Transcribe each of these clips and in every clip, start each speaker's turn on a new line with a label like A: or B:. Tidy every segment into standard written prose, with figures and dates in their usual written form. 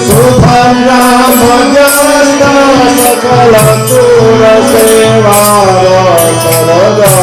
A: Subhadra Bhajanta Sakala Tura Seva Sarada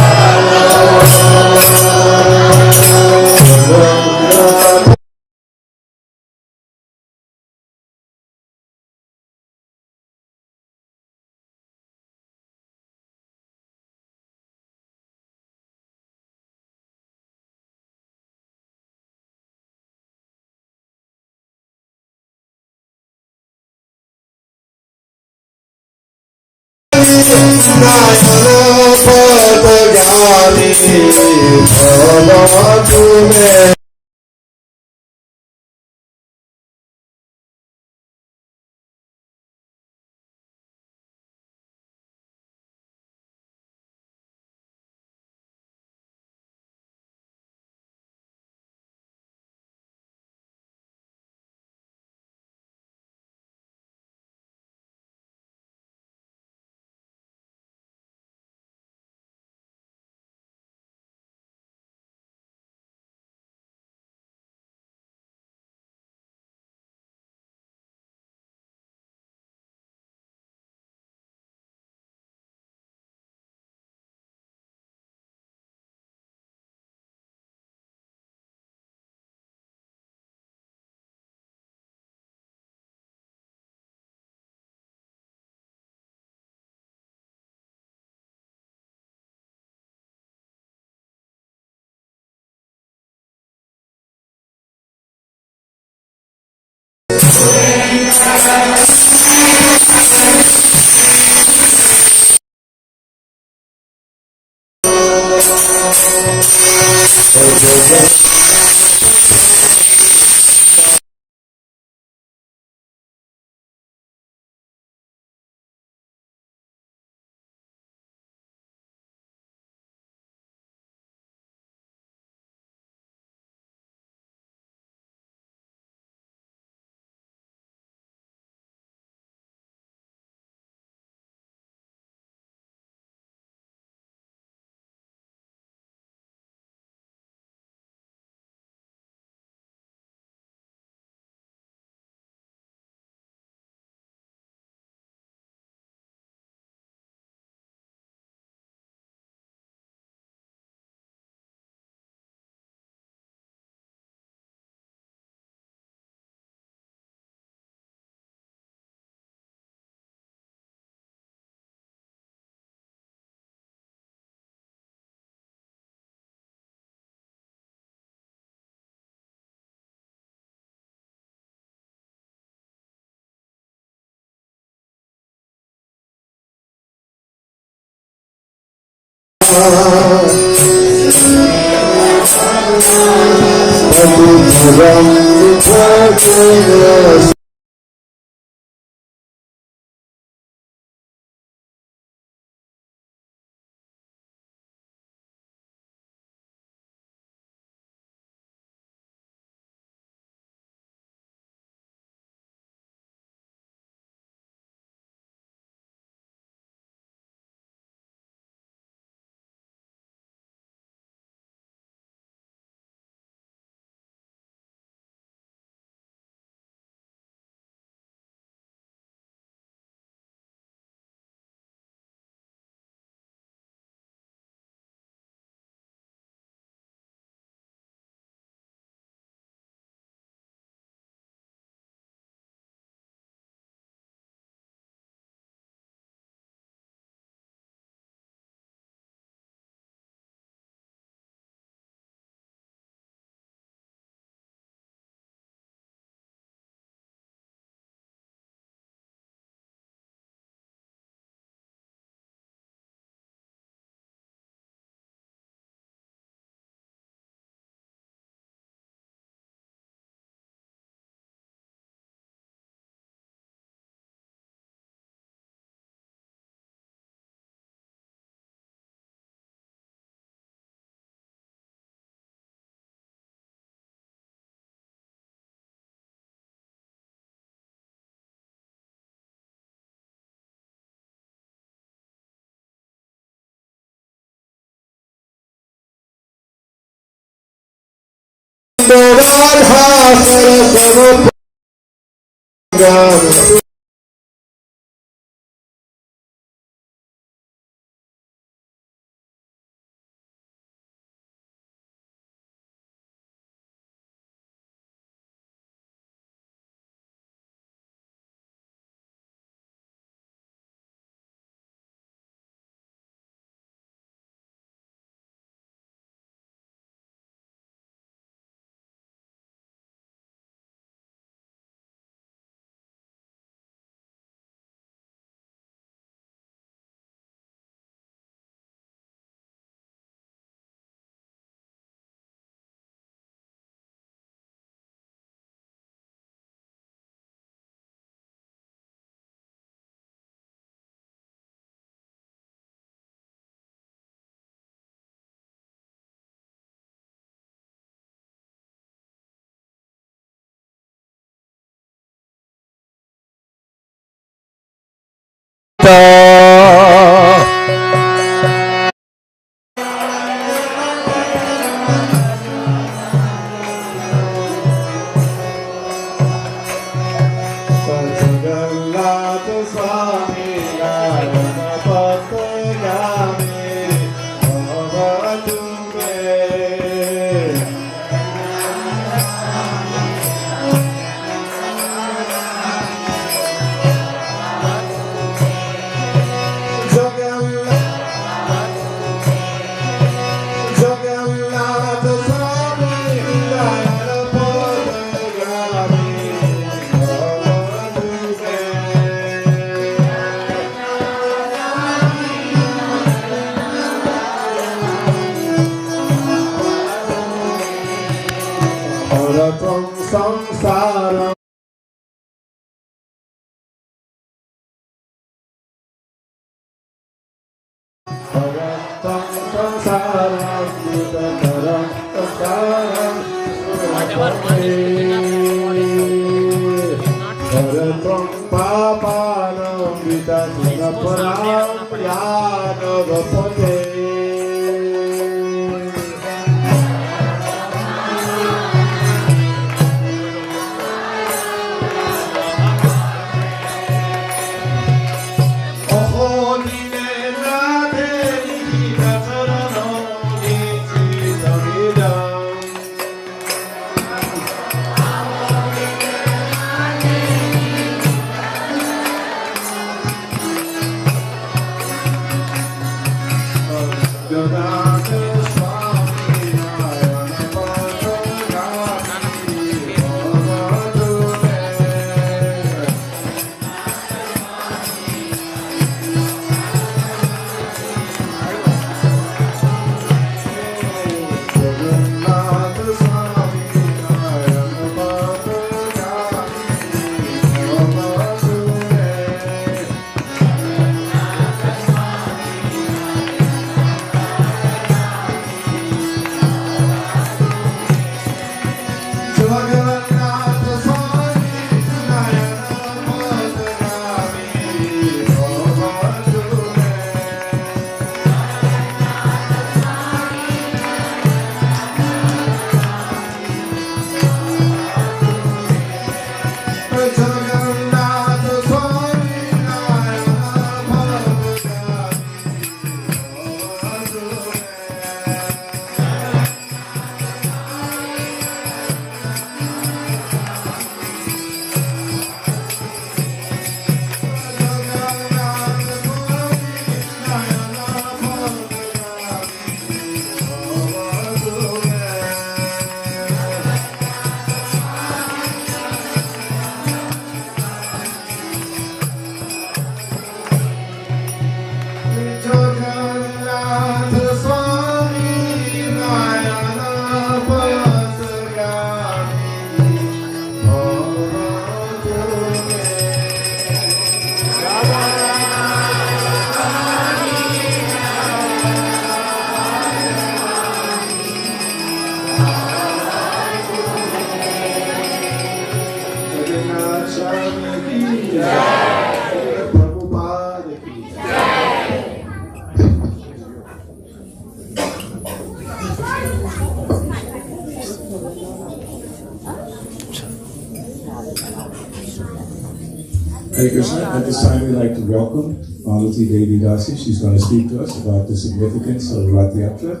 B: Hare Krishna. At this time, we'd like to welcome Malati Devi Dasi. She's going to speak to us about the significance of Ratha Yatra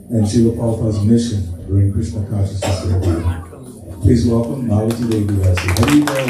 B: and Srila Prabhupada's mission during Krishna consciousness day. Please welcome Malati Devi Dasi. Hare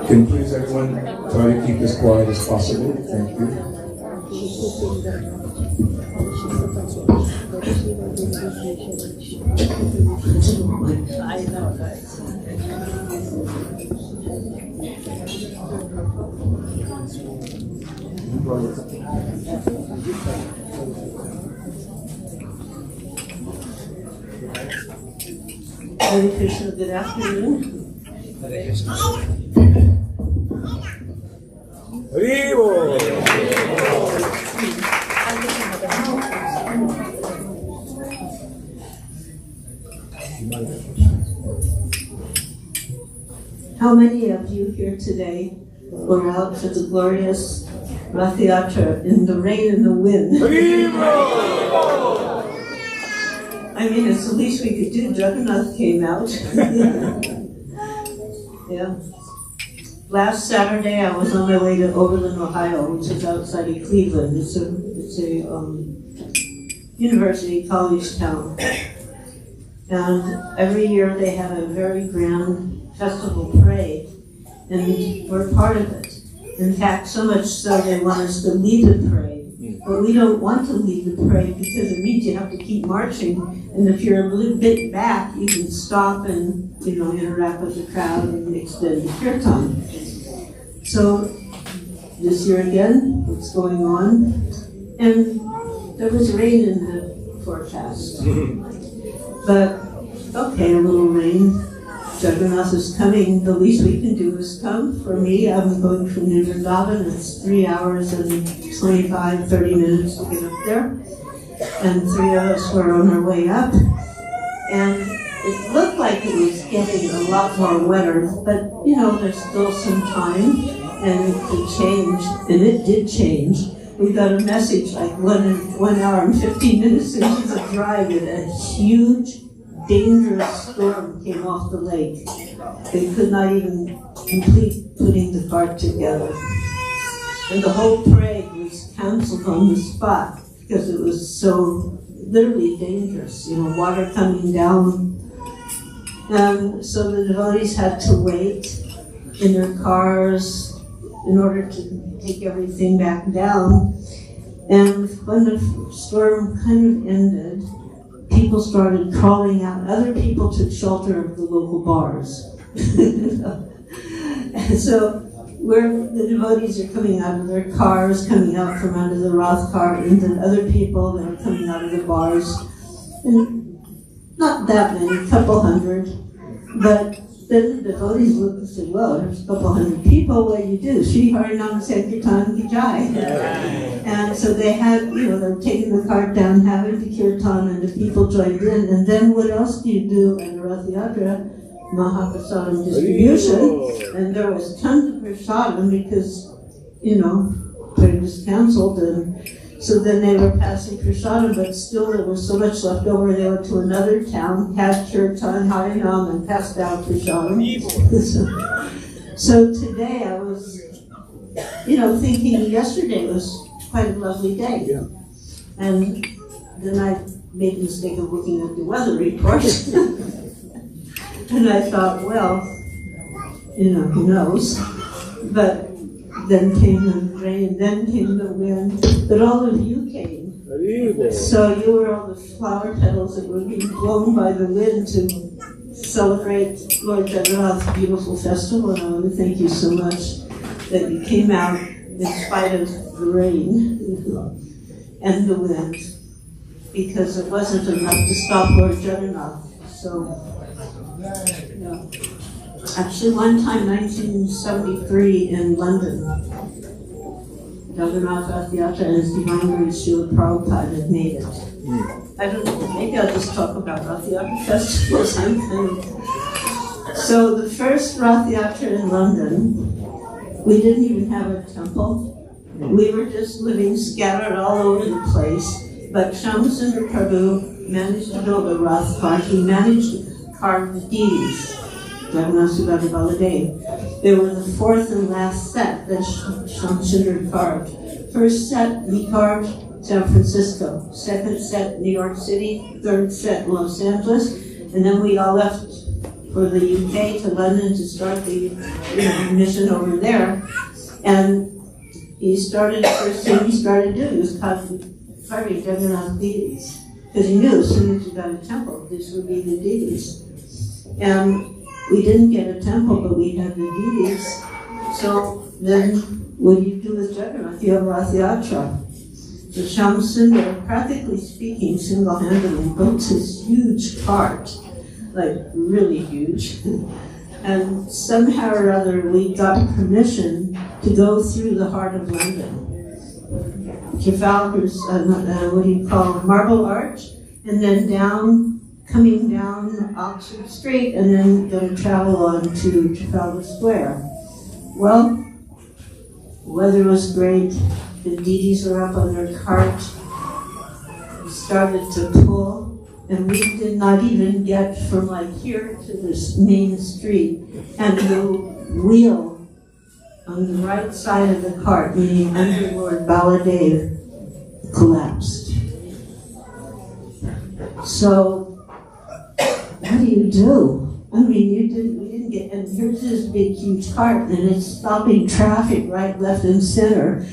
B: Can please everyone try to keep as quiet as possible? Thank you.
C: Hare Krishna, good afternoon.
B: Hare Krishna.
C: How many of you here today were out for the glorious Ratha Yatra in the rain and the wind? I mean, it's the least we could do. Jagannath came out. Yeah. Last Saturday, I was on my way to Overland, Ohio, which is outside of Cleveland. It's a university college town. And every year they have a very grand festival parade, and we're part of it. In fact, so much so they want us to lead the parade. But we don't want to lead the parade because it means you have to keep marching. And if you're a little bit back, you can stop and interact with the crowd and extend the kirtan. So this year again, what's going on? And there was rain in the forecast. But okay, a little rain. Jagannath is coming. The least we can do is come. For me, I'm going from New Vrindavan. It's 3 hours and 25, 30 minutes to get up there. And 3 of us were on our way up. And it looked like it was getting a lot more wetter, but there's still some time and it could change. And it did change. We got a message like 1 hour and 15 minutes into the drive that a huge dangerous storm came off the lake. They could not even complete putting the cart together. And the whole parade was canceled on the spot because it was so literally dangerous, water coming down. And so the devotees had to wait in their cars in order to take everything back down. And when the storm kind of ended, people started crawling out. Other people took shelter of the local bars. And so the devotees are coming out of their cars, coming out from under the Rath cart, and then other people that are coming out of the bars. And not that many, a couple hundred. But then the devotees looked and said, well, there's a couple hundred people, what do you do? Shri Harinam Sankirtan Vijay. And so they had, they were taking the cart down, having the kirtan, and the people joined in. And then what else do you do at the Ratha Yatra? Mahaprasadam distribution. And there was tons of prasadam because, parade was canceled. And so then they were passing prasadam, but still there was so much left over. They went to another town, had kirtan, harinam, and passed out prasadam. So today I was, thinking yesterday was quite a lovely day. Yeah. And then I made the mistake of looking at the weather report. And I thought, well, who knows? But then came the rain, then came the wind, but all of you came. So you were all the flower petals that were being blown by the wind to celebrate Lord Jagannath's beautiful festival. And I want to thank you so much that you came out in spite of the rain and the wind, because it wasn't enough to stop Lord Jagannath. So, actually one time, 1973 in London, Jagannath Ratha Yatra and his Divine Grace Srila Prabhupada had made it. I don't know, maybe I'll just talk about Ratha Yatra festivals. So the first Ratha Yatra in London, we didn't even have a temple. We were just living scattered all over the place. But Shyamsundar Prabhu managed to build a Rath cart. He managed to carve the deities, Jagannath, Subhadra, Baladev. They were the fourth and last set that Shyamsundar carved. First set he carved San Francisco. Second set New York City. Third set Los Angeles. And then we all left for the UK to London to start the mission over there. And first thing he started doing was carving Jagannath deities. Because he knew as soon as you got a temple, this would be the deities. And we didn't get a temple, but we had the deities. So then, what do you do with Jagannath? You have Ratha Yatra. So Shyamsundar, practically speaking, single-handedly built this huge cart, like really huge. And somehow or other, we got permission to go through the heart of London. Trafalgar's, Marble Arch, and then coming down Oxford Street, and then going to travel on to Trafalgar Square. Well, the weather was great. The deities were up on their cart. We started to pull, and we did not even get from here to this main street. And the wheel on the right side of the cart, meaning under Lord Baladev, collapsed. So, what do you do? I mean, we didn't get, and here's this big, huge cart, and it's stopping traffic right, left, and center.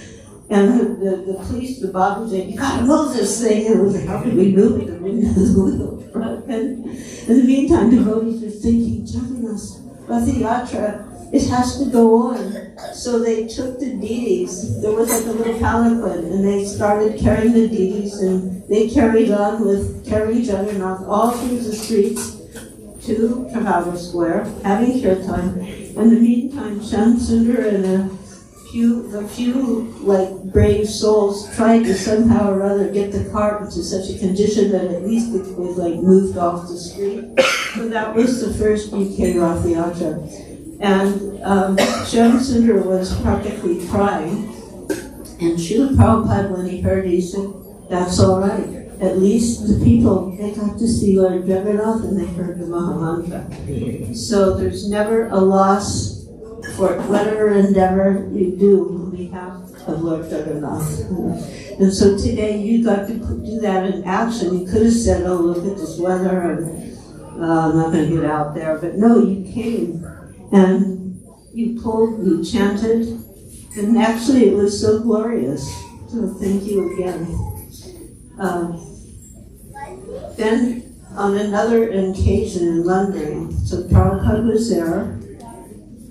C: And the police, the Bhog was saying, you gotta move this thing. And it was like, how can we move it? And in the meantime, devotees were thinking, Jagannath, Ratha Yatra, it has to go on. So they took the deities, there was like a little palanquin, and they started carrying the deities, and they carried on with carrying Jagannath all through the streets to Trafalgar Square, having kirtan. In the meantime, Shyamsundar and a few brave souls tried to somehow or other get the cart into such a condition that at least it was moved off the street. So that was the first UK Ratha Yatra. And Shyamsundar was practically crying. And Srila Prabhupada, when he heard it, he said, that's all right. At least the people, they got to see Lord Jagannath and they heard the Mahamantra. So there's never a loss for whatever endeavor you do on behalf of Lord Jagannath. And so today you got to do that in action. You could have said, oh, look at this weather, and I'm not going to get out there. But no, you came. And you pulled, you chanted, and actually it was so glorious. So thank you again. Then on another occasion in London, so Prabhupada was there,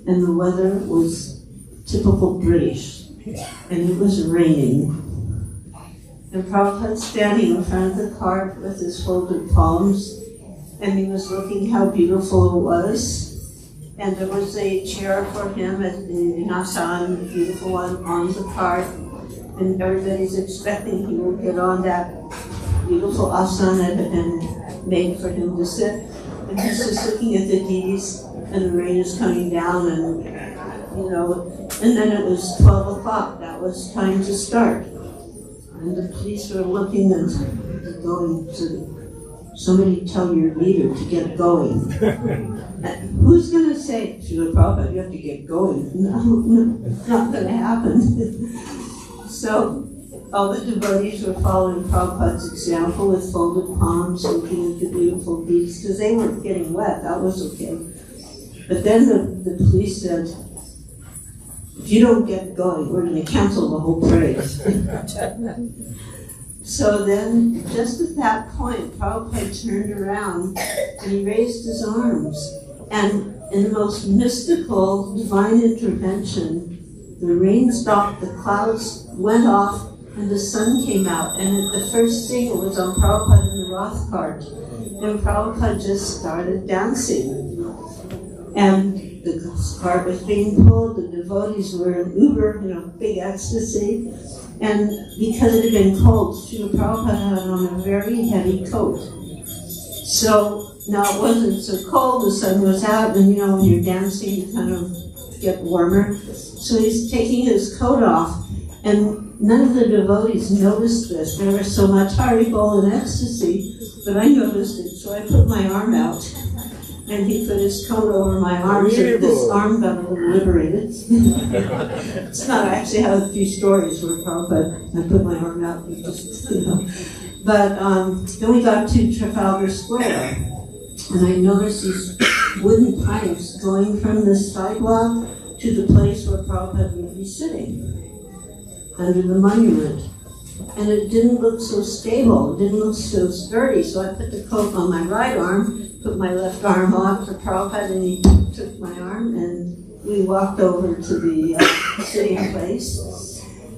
C: and the weather was typical British, and it was raining. And Prabhupada standing in front of the cart with his folded palms, and he was looking how beautiful it was. And there was a chair for him in Asan, a beautiful one, on the cart. And everybody's expecting he will get on that beautiful asana and made for him to sit. And he's just looking at the deities, and the rain is coming down, and then it was 12 o'clock. That was time to start. And the police were looking and going to, somebody tell your leader to get going. Who's going to say, Srila Prabhupada, you have to get going? No, it's not going to happen. So all the devotees were following Prabhupada's example with folded palms, looking at the beautiful beads, because they weren't getting wet. That was okay. But then the police said, if you don't get going, we're going to cancel the whole parade. So then, just at that point, Prabhupada turned around and he raised his arms. And in the most mystical, divine intervention, the rain stopped, the clouds went off, and the sun came out. And at the first thing, it was on Prabhupada in the Rath cart. And Prabhupada just started dancing. And the cart was being pulled, the devotees were in uber, big ecstasy. And because it had been cold, Srila Prabhupada had on a very heavy coat. So now it wasn't so cold, the sun was out, and when you're dancing, you kind of get warmer. So he's taking his coat off, and none of the devotees noticed this. There was so much Haribol and ecstasy, but I noticed it, so I put my arm out. And he put his coat over my arm, so this arm got a little liberated. It's not, I actually have a few stories where Prabhupada, I put my arm out, and just, But then we got to Trafalgar Square, and I noticed these wooden pipes going from the sidewalk to the place where Prabhupada would be sitting, under the monument. And it didn't look so stable, it didn't look so sturdy, so I put the coat on my right arm, put my left arm on for Prabhupada, and he took my arm, and we walked over to the sitting place.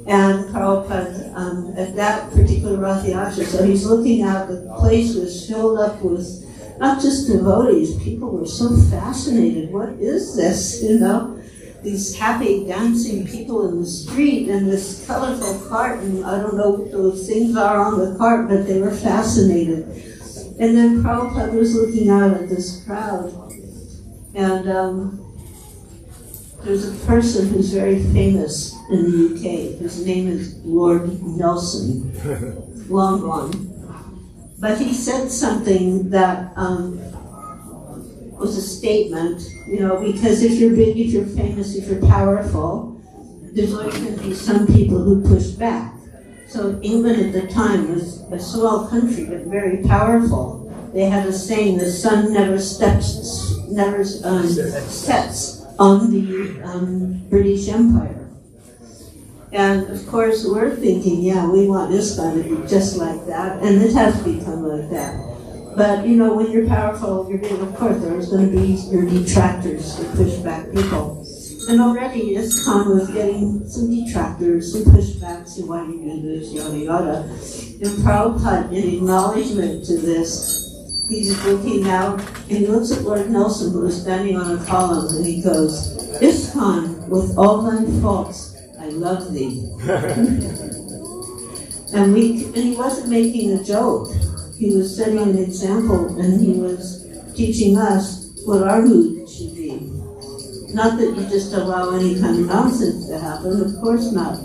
C: And Prabhupada, at that particular Ratha Yatra, so he's looking out, the place was filled up with not just devotees, people were so fascinated. What is this, These happy dancing people in the street, and this colorful cart, and I don't know what those things are on the cart, but they were fascinated. And then Prabhupada was looking out at this crowd, and there's a person who's very famous in the UK. His name is Lord Nelson, long gone. But he said something that was a statement, because if you're big, if you're famous, if you're powerful, there's always going to be some people who push back. So England at the time was a small country, but very powerful. They had a saying, the sun never sets on the British Empire. And of course, we're thinking, we want Iskcon to be just like that, and it has become like that. But when you're powerful, you're big, of course, there's going to be your detractors to push back people. And already Iskcon was getting some detractors, some pushbacks, saying, why do you do this, yada yada. And Prabhupada, in acknowledgement to this, he's looking out, and he looks at Lord Nelson, who was standing on a column, and he goes, Iskcon, with all thy faults, I love thee. And he wasn't making a joke. He was setting an example, and he was teaching us what our mood should be. Not that you just allow any kind of nonsense to happen, of course not.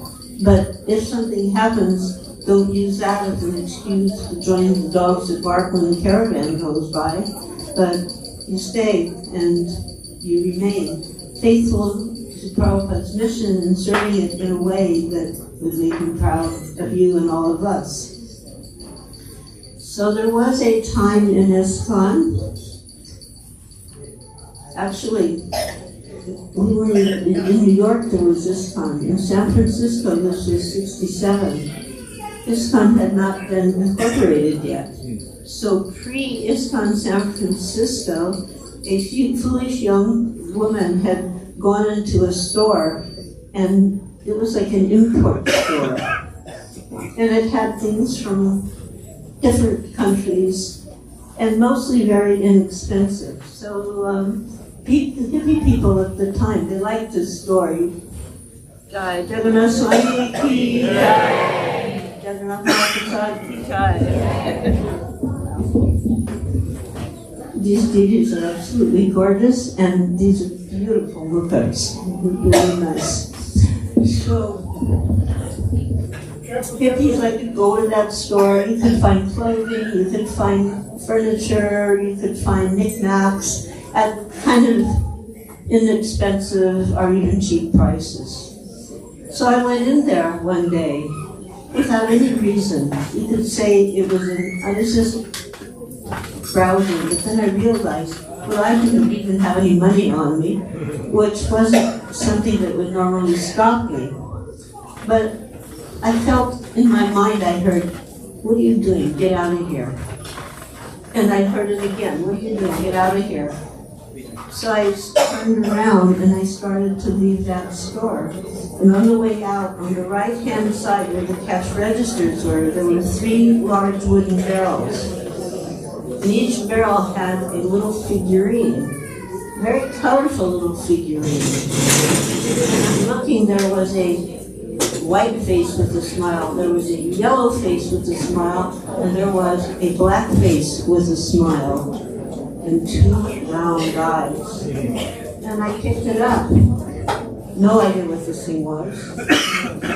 C: But if something happens, don't use that as an excuse to join the dogs that bark when the caravan goes by. But you stay and you remain faithful to Prabhupada's mission and serving it in a way that would make him proud of you and all of us. So there was a time in Iskcon, actually, we were in New York, there was Iskcon. In San Francisco, this was 67. Iskcon had not been incorporated yet. So pre-Iskcon San Francisco, a foolish young woman had gone into a store, and it was like an import store. And it had things from different countries, and mostly very inexpensive. So the hippie people at the time, they liked this story. Jai Jagannath Swami ki jai, Jagannath Prabhupada ki jai. These deities are absolutely gorgeous, and these are beautiful mukhas, really nice. So hippies like to go to that store. You could find clothing, you could find furniture, you could find knickknacks at kind of inexpensive or even cheap prices. So I went in there one day, without any reason. You could say it was I was just browsing, but then I realized, well, I didn't even have any money on me, which wasn't something that would normally stop me. But I felt in my mind, I heard, what are you doing? Get out of here. And I heard it again, what are you doing? Get out of here. So I turned around and I started to leave that store. And on the way out, on the right-hand side where the cash registers were, there were 3 large wooden barrels. And each barrel had a little figurine, very colorful little figurine. And looking, there was a white face with a smile, there was a yellow face with a smile, and there was a black face with a smile, and 2 round eyes. And I picked it up. No idea what this thing was,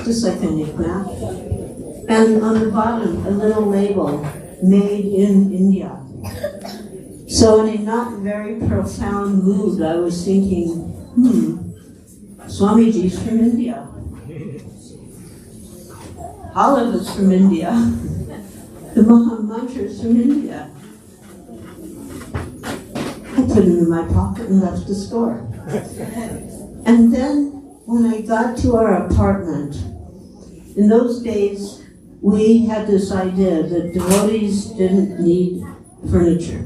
C: just like a knick-knack. And on the bottom, a little label, made in India. So in a not very profound mood, I was thinking, Swamiji's from India. All of us from India. The Maha Mantra's from India. I put it in my pocket and left the store. And then when I got to our apartment, in those days we had this idea that devotees didn't need furniture.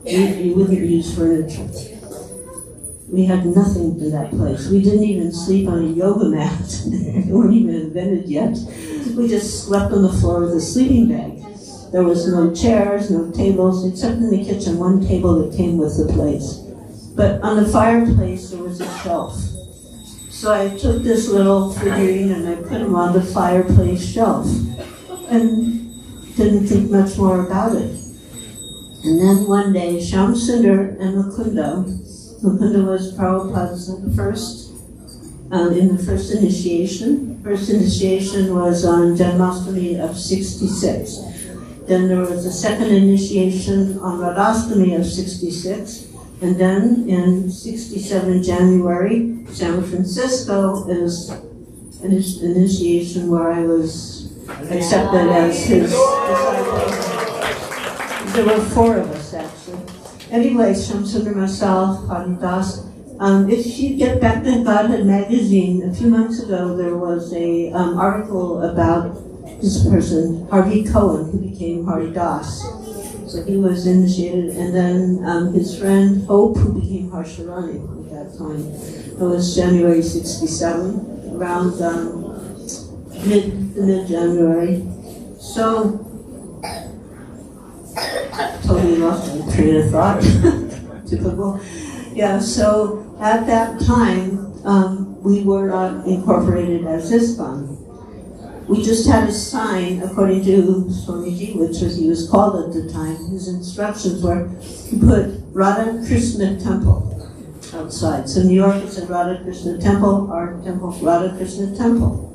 C: You wouldn't use furniture. We had nothing in that place. We didn't even sleep on a yoga mat. They weren't even invented yet. We just slept on the floor with a sleeping bag. There was no chairs, no tables, except in the kitchen, 1 table that came with the place. But on the fireplace, there was a shelf. So I took this little figurine and I put him on the fireplace shelf. And didn't think much more about it. And then one day, Shyam Sundar and Mukunda was Prabhupada's first, in the first initiation. First initiation was on Janmashtami of 66. Then there was a second initiation on Radhastami of 66. And then in 67 January, San Francisco is an initiation where I was accepted as his disciple. There were 4 of us, actually. Anyway, Shyam Sundar, myself, Haridas. If you get back to Godhead magazine, a few months ago, there was a article about this person, Harvey Cohen, who became Haridas. So he was initiated, and then his friend Hope, who became Harsharani at that time. It was January 67, around mid-January. So, totally lost my train of thought. Typical. Yeah, so at that time, we were not incorporated as Iskcon. We just had a sign, according to Swamiji, which he was called at the time. His instructions were to put Radha Krishna Temple outside. So in New York it said Radha Krishna Temple, our temple, Radha Krishna Temple.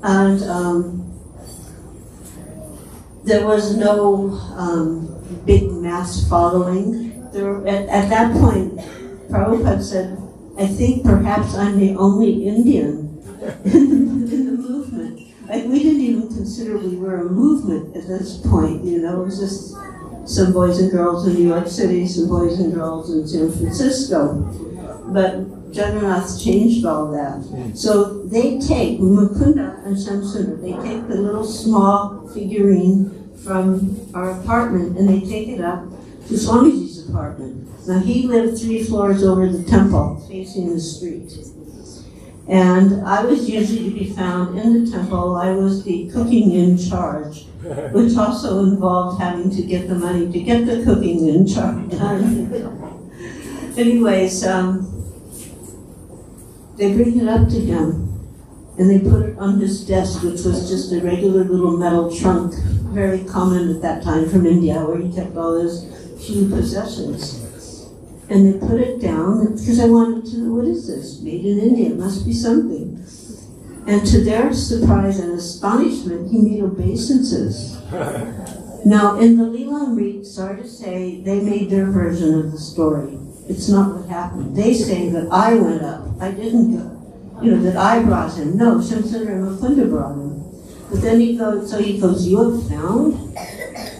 C: And there was no big mass following. At that point, Prabhupada said, I think perhaps I'm the only Indian in the movement. Like, we didn't even consider we were a movement at this point, you know. It was just some boys and girls in New York City, some boys and girls in San Francisco. But Jagannath changed all that. So they take, Mukunda and Shyam Sundar, they take the little small figurine from our apartment and they take it up to Swamiji's apartment. Now he lived 3 floors over the temple, facing the street. And I was usually to be found in the temple. I was the cooking in charge, which also involved having to get the money to get the cooking in charge done. Anyways, they bring it up to him, and they put it on his desk, which was just a regular little metal trunk, very common at that time from India, where he kept all his few possessions. And they put it down, because I wanted to know, what is this? Made in India, it must be something. And to their surprise and astonishment, he made obeisances. Now, in the Leelamrit, sorry to say, they made their version of the story. It's not what happened. They say that I went up. I didn't go. You know, that I brought him. No, Shyam Sundar and Mukunda brought him. But then he goes, you have found?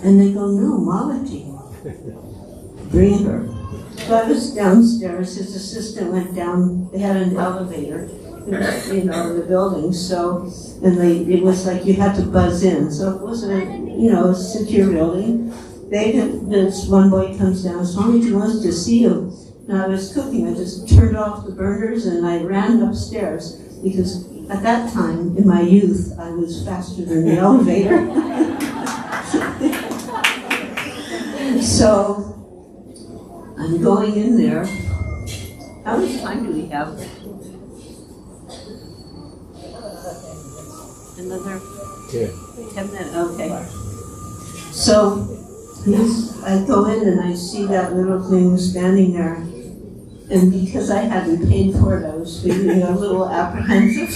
C: And they go, no, Malati. Bring her. So I was downstairs, his assistant went down, they had an elevator, in the building, so, and it was like you had to buzz in, so it wasn't a secure building. This one boy comes down, Swamiji wants to see you. And I was cooking, I just turned off the burners and I ran upstairs, because at that time, in my youth, I was faster than the elevator. So, I'm going in there. How much time do we have? Another 10 minutes, okay. So, I go in and I see that little thing standing there. And because I hadn't paid for it, I was feeling a little apprehensive.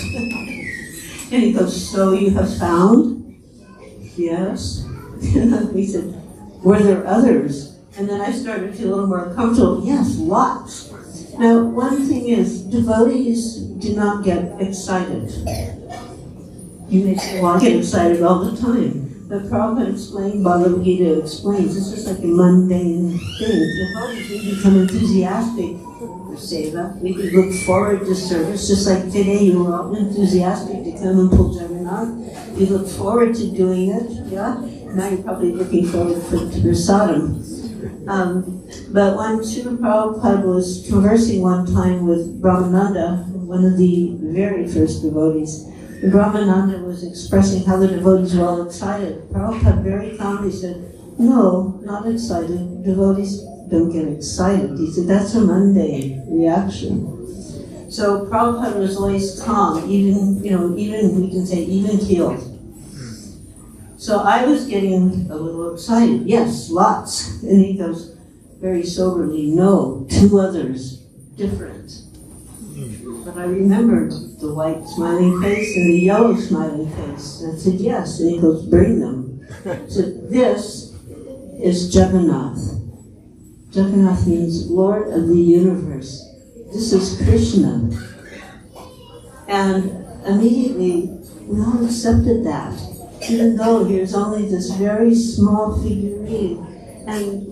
C: And he goes, so you have found? Yes. And he said, were there others? And then I started to feel a little more comfortable. Yes, lots. Now, one thing is, devotees do not get excited. You may say, well, I get excited all the time. But Prabhupada explained, Bhagavad Gita explains, this is like a mundane thing. Devotees, we become enthusiastic for seva. We could look forward to service, just like today you were all enthusiastic to come and pull Jagannath. You look forward to doing it, yeah? Now you're probably looking forward to prasadam. But when Srila Prabhupada was conversing one time with Brahmananda, one of the very first devotees, and Brahmananda was expressing how the devotees were all excited. Prabhupada very calmly said, no, not excited. Devotees don't get excited. He said, that's a mundane reaction. So Prabhupada was always calm, even we can say even keeled. So I was getting a little excited. Yes, lots. And he goes very soberly, no, 2 others, different. But I remembered the white smiling face and the yellow smiling face. And I said, yes. And he goes, bring them. So this is Jagannath. Jagannath means Lord of the universe. This is Krishna. And immediately we all accepted that. Even though here's only this very small figurine and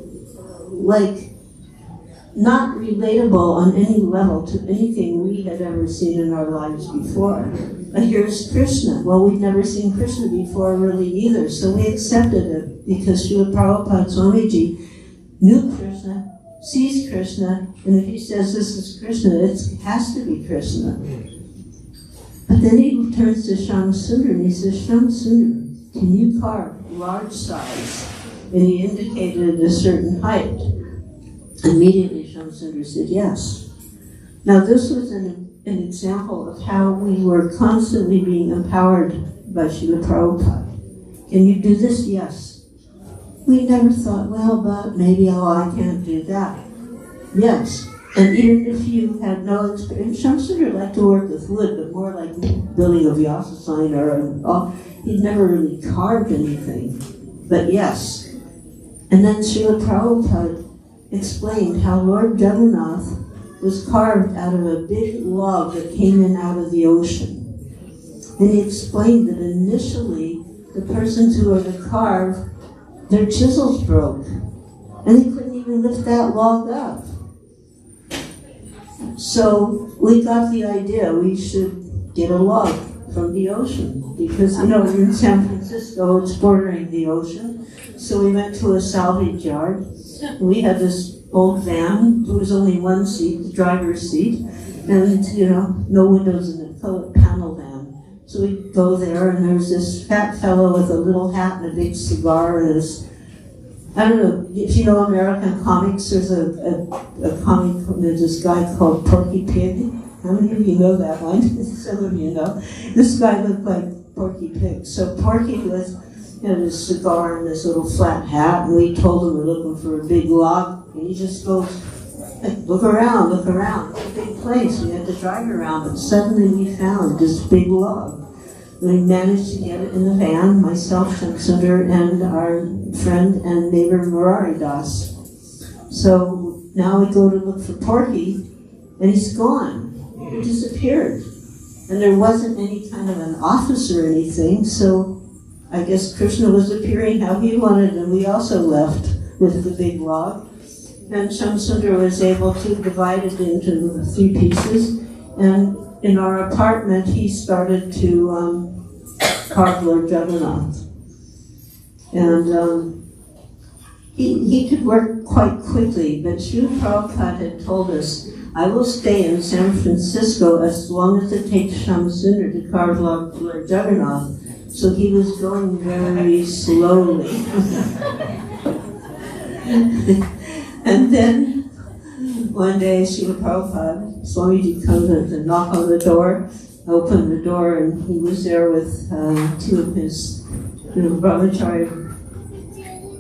C: not relatable on any level to anything we had ever seen in our lives before. But here's Krishna. Well, we'd never seen Krishna before really either, so we accepted it because Srila Prabhupada Swamiji knew Krishna, sees Krishna, and if he says this is Krishna, it has to be Krishna. But then he turns to Shyam Sundar and he says, Shyam Sundar, can you carve large size? And he indicated a certain height. Immediately Shyam Sundar said yes. Now this was an example of how we were constantly being empowered by Srila Prabhupada. Can you do this? Yes. We never thought, well, but maybe, I can't do that. Yes. And even if you had no experience, Shyam Sundar liked to work with wood, but more like building a Vyasa sign he'd never really carved anything. But yes. And then Srila Prabhupada explained how Lord Jagannath was carved out of a big log that came in out of the ocean. And he explained that initially the persons who were to carve, their chisels broke. And they couldn't even lift that log up. So we got the idea we should get a log from the ocean. Because, in San Francisco, it's bordering the ocean. So we went to a salvage yard. We had this old van. There was only one seat, the driver's seat. And, no windows in it, panel van. So we go there, and there's this fat fellow with a little hat and a big cigar and this. I don't know if you know American comics. There's a comic. There's this guy called Porky Pig. How many of you know that one? Some of you know. This guy looked like Porky Pig. So Porky was, this cigar and this little flat hat, and we told him we're looking for a big log, and he just goes, hey, look around. It's a big place. We had to drive around, but suddenly we found this big log. We managed to get it in the van, myself, Shyam Sundar, and our friend and neighbor Murari Das. So now we go to look for Porky, and he's gone. He disappeared. And there wasn't any kind of an office or anything, so I guess Krishna was appearing how he wanted, and we also left with the big log. And Shamsundar was able to divide it into 3 pieces. And in our apartment, he started to carve Lord Jagannath. And he could work quite quickly, but Srila Prabhupada had told us, I will stay in San Francisco as long as it takes Shamsundar to carve Lord Jagannath. So he was going very slowly. And then one day Srila Prabhupada, Swamiji comes to knock on the door, opened the door, and he was there with 2 of his brahmachari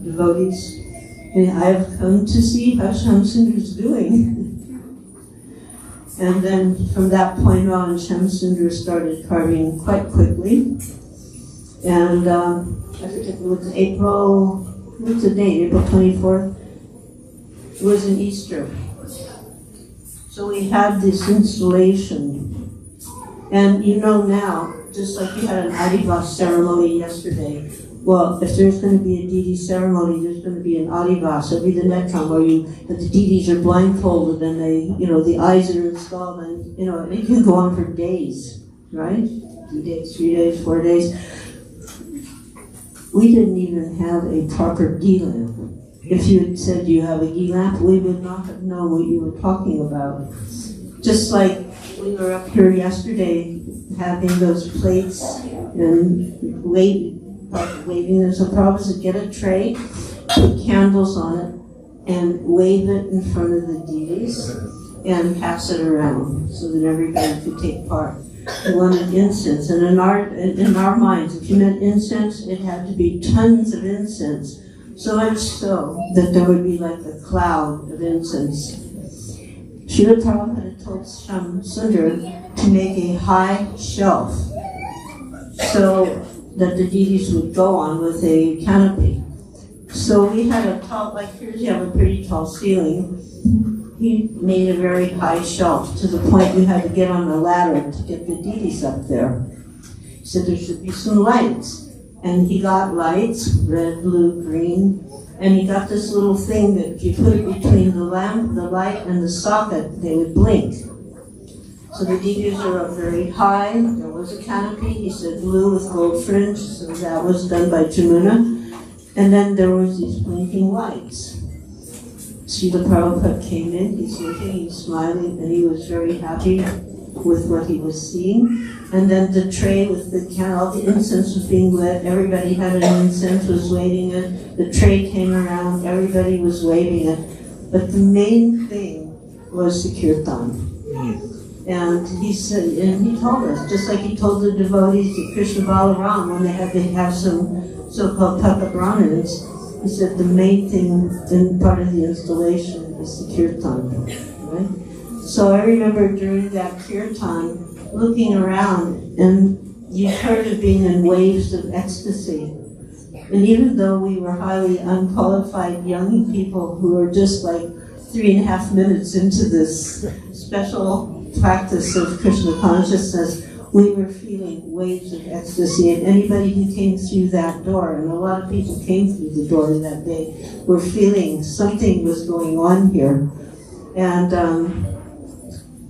C: devotees. And I have come to see how Shamsundar is doing. And then from that point on, Shamsundar started carving quite quickly. And I think it was April, what's the date? April 24th? It was an Easter. So we had this installation. And you know now, just like you had an Adivas ceremony yesterday, well, if there's going to be a deity ceremony, there's going to be an Adivas. It'll be the next time where the deities are blindfolded and they, the eyes are installed, and, it can go on for days, right? 2 days, 3 days, 4 days. We didn't even have a proper ghee lamp. If you had said you have a ghee lamp, we would not have known what you were talking about. Just like we were up here yesterday having those plates and waving them. So Prabhupada said, get a tray, put candles on it, and wave it in front of the deities and pass it around so that everybody could take part. We wanted incense, and in our minds, if you meant incense, it had to be tons of incense. So much so that there would be like a cloud of incense. Srila Prabhupada had told Shamsundar to make a high shelf so that the deities would go on with a canopy. So we had a tall, like here you have a pretty tall ceiling. He made a very high shelf to the point you had to get on a ladder to get the deities up there. He said there should be some lights. And he got lights, red, blue, green, and he got this little thing that if you put it between the lamp, the light, and the socket, they would blink. So the deities are up very high. There was a canopy, he said blue with gold fringe, so that was done by Jamuna. And then there was these blinking lights. Srila Prabhupada came in, he's looking, he's smiling, and he was very happy with what he was seeing. And then the tray with the candle, all the incense was being lit, everybody had an incense, was waving it, the tray came around, everybody was waving it. But the main thing was the kirtan. And he said, and he told us, just like he told the devotees at Krishna Balaram when they had to have some so-called Papa Brahmins, he said the main thing in part of the installation is the kirtan, right? So I remember during that kirtan, looking around, and you heard of being in waves of ecstasy. And even though we were highly unqualified young people who were just like 3.5 minutes into this special practice of Krishna consciousness, we were feeling waves of ecstasy. And anybody who came through that door, and a lot of people came through the door that day, were feeling something was going on here. And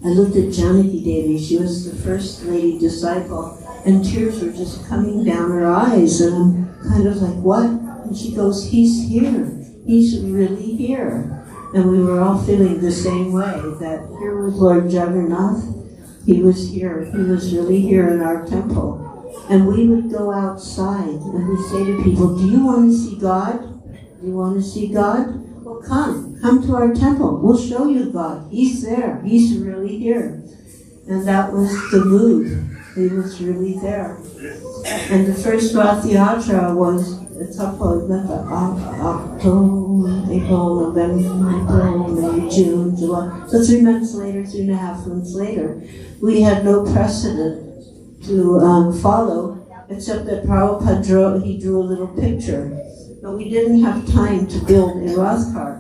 C: I looked at Janaki Devi, she was the first lady disciple, and tears were just coming down her eyes, and I'm kind of like, what? And she goes, he's here, he's really here. And we were all feeling the same way, that here was Lord Jagannath, he was here, he was really here in our temple. And we would go outside, and we'd say to people, do you want to see God? Do you want to see God? Well, come to our temple. We'll show you God. He's there. He's really here. And that was the mood. He was really there. And the first Ratha Yatra was October, April, November, May, June, July. So 3 months later, 3.5 months later, we had no precedent to follow, except that Prabhupada drew a little picture. But we didn't have time to build a Rath cart.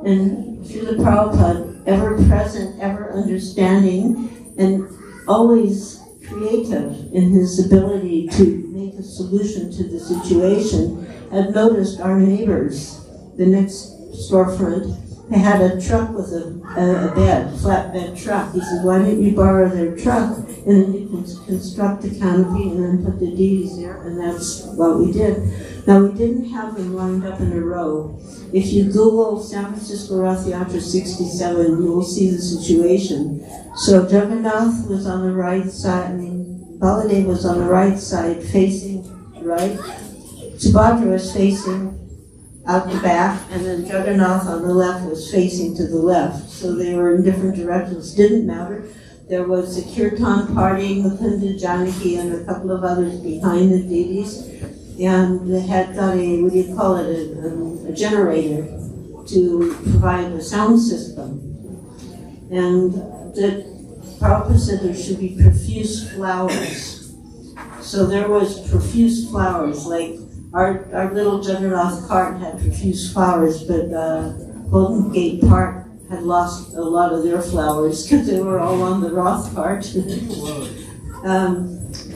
C: And Srila Prabhupada, ever present, ever understanding, and always creative in his ability to make make a solution to the situation, had noticed our neighbors, the next storefront, they had a truck with a bed, flatbed truck. He said, why don't you borrow their truck and then you can construct the canopy and then put the deities there, and that's what we did. Now, we didn't have them lined up in a row. If you Google San Francisco Ratha Yatra 67, you will see the situation. So Jagannath was on the right side, Baladev was on the right side, facing right. Subhadra was facing out the back, and then Jagannath on the left was facing to the left. So they were in different directions. Didn't matter. There was a kirtan party, Mukunda Janaki, and a couple of others behind the deities. And they had got a, what do you call it, a generator to provide a sound system. And the Prabhupada said there should be profuse flowers. So there was profuse flowers, like our little Jagannath cart had profuse flowers, but Golden Gate Park had lost a lot of their flowers because they were all on the Rath cart.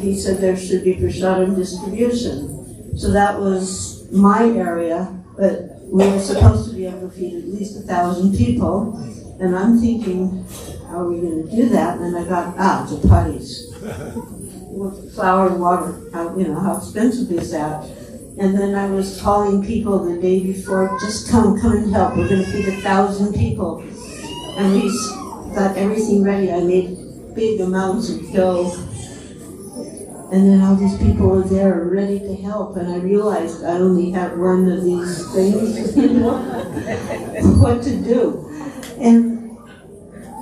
C: He said there should be prasadam distribution. So that was my area, but we were supposed to be able to feed at least 1,000 people. And I'm thinking, how are we going to do that? And I got, chapatis. With flour and water, how expensive is that? And then I was calling people the day before, just come and help. We're going to feed 1,000 people. And we got everything ready. I made big amounts of dough. And then all these people were there ready to help. And I realized I only had one of these things, what to do. And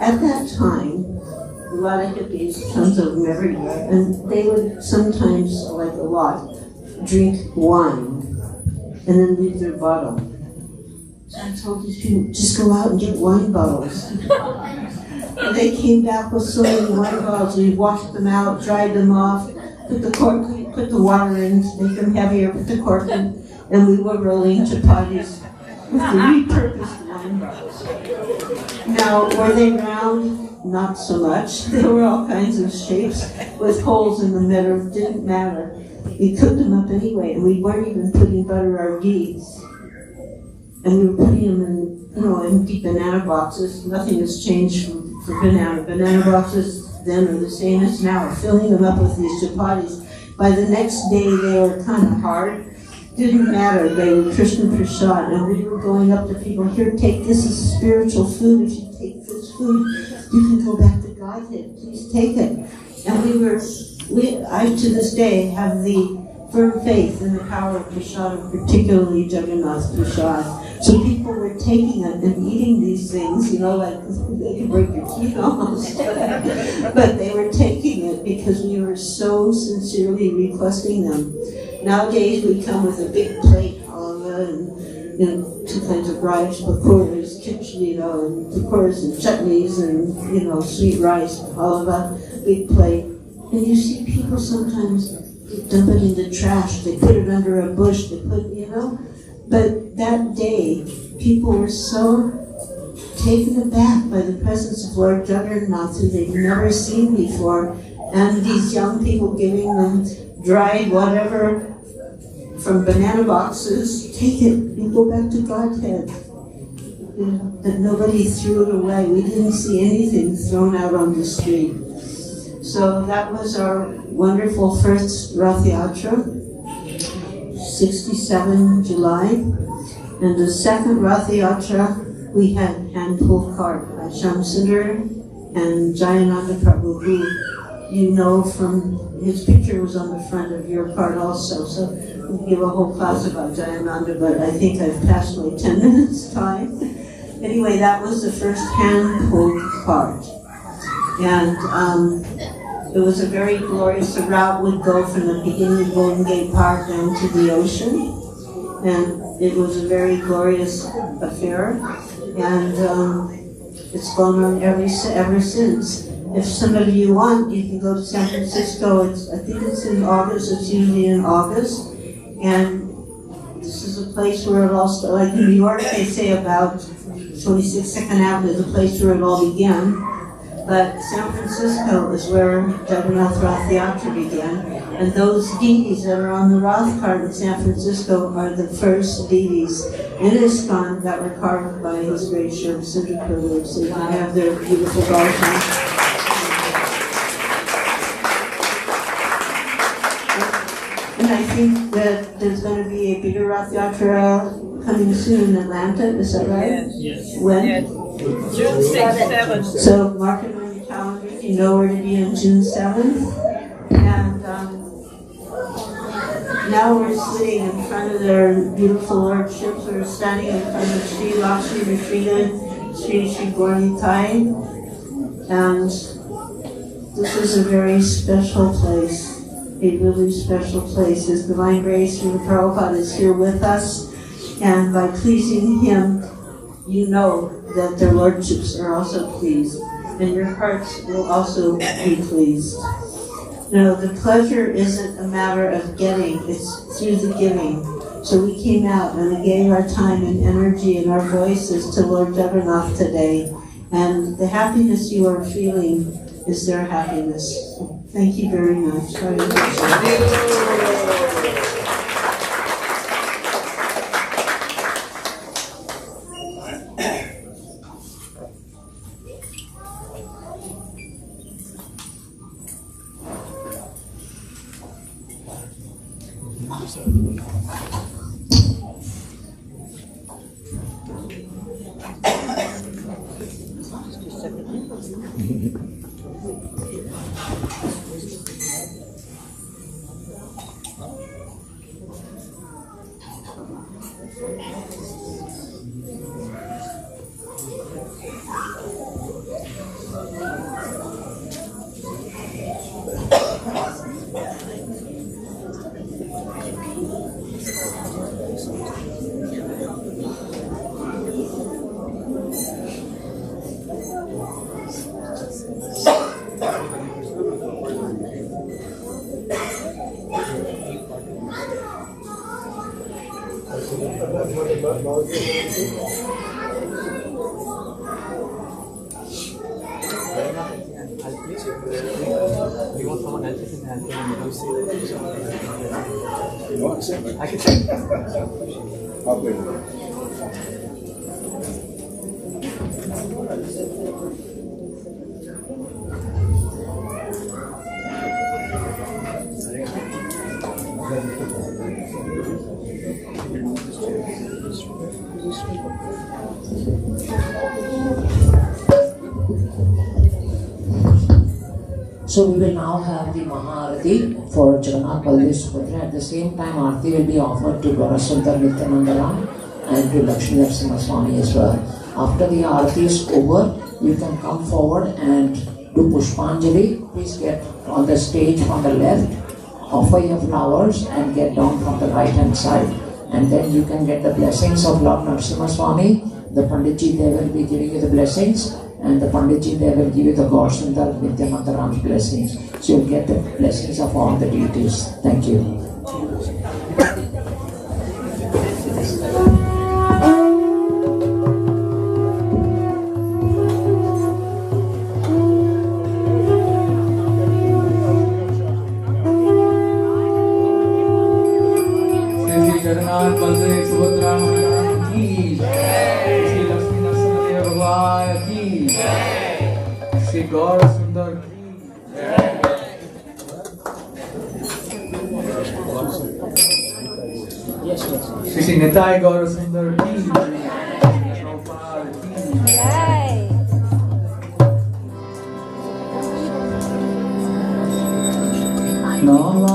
C: at that time, a lot of hippies, tons of them everywhere, and they would sometimes, like a lot, drink wine and then leave their bottle. So I told these people, just go out and get wine bottles. And they came back with so many wine bottles. We washed them out, dried them off, put the water in to make them heavier, put the cork in, and we were rolling chapatis with the repurposed wine bottles. Now, were they round? Not so much. They were all kinds of shapes with holes in the middle. Didn't matter. We cooked them up anyway, and we weren't even putting butter or ghee. And we were putting them in, empty banana boxes. Nothing has changed for banana. Banana boxes then are the same as now. Filling them up with these chapatis. By the next day, they were kind of hard. Didn't matter. They were Krishna Prasad, and we were going up to people. Here, take this as spiritual food. If you take this food, you can go back to Godhead. Please take it. And I to this day have the firm faith in the power of prasad, particularly Jagannath prasad. So people were taking it and eating these things, like they could break your teeth almost. But they were taking it because we were so sincerely requesting them. Nowadays we come with a big plate, and 2 kinds of rice, pakoras, khichdi, and pakoras and chutneys, and sweet rice, all of a big plate. And you see people sometimes dump it in the trash. They put it under a bush. They put, But that day, people were so taken aback by the presence of Lord Jagannath, who they'd never seen before, and these young people giving them dried whatever from banana boxes. Take it and go back to Godhead. That nobody threw it away. We didn't see anything thrown out on the street. So that was our wonderful first Ratha Yatra, 67 July. And the second Ratha Yatra, we had hand-pulled cart by Shamsundar and Jayananda Prabhu, who from his picture was on the front of your card also. So we'll give a whole class about Jayananda, but I think I've passed my 10 minutes time. Anyway, that was the first hand-pulled cart. And it was a very glorious, the route would go from the beginning of Golden Gate Park down to the ocean. And it was a very glorious affair. And it's gone on ever since. If some of you want, you can go to San Francisco. I think it's in August. It's usually in August. And this is a place where it all started. Like in New York, they say about 26 Second Avenue is the place where it all began. But San Francisco is where Jagannath Ratha Yatra began, and those deities that are on the Rath card in San Francisco are the first deities in Iskcon that were carved by His Great Srila Prabhupada. So you can have their beautiful darshan. And I think that there's going to be a bigger Rath Yatra coming soon in Atlanta, is that right?
D: Yes.
C: When?
D: Yes. June 6th, 7th.
C: So mark it on your calendar if you know where to be on June 7th. And now we're sitting in front of their beautiful lordships. We're standing in front of Sri Lakshmi Rishida, Sri Gornitai. And this is a very special place, a really special place. His Divine Grace, Srila Prabhupada, is here with us. And by pleasing him, you know that their lordships are also pleased, and your hearts will also be pleased. No, the pleasure isn't a matter of getting, it's through the giving. So we came out and we gave our time and energy and our voices to Lord Jagannath today, and the happiness you are feeling is their happiness. Thank you very much.
B: I can take I'll wait.
E: So we will now have the Maharati for Jagannath Baldev Subhadra. At the same time, Aarti will be offered to Gaurasundar Nityanandaram and to Lakshmi Narasimha Swami as well. After the Aarti is over, you can come forward and do Pushpanjali. Please get on the stage from the left, offer your flowers and get down from the right hand side. And then you can get the blessings of Lord Narasimha Swami. The Panditji, they will be giving you the blessings. And the Panditji, they will give you the Gaurasundar Nityanandaram's blessings. So you'll get the blessings of all the deities. Thank you.
F: Shri Jagannath Baldev Subhadra Maharaj ki Jai. Shri Lakshmi Narasimha Bhagwan ki Jai. Shri Gaurasundar ki Jai. Shri Nitai Gaurasundar ki Jai. Prabhupada ki Jai. Namo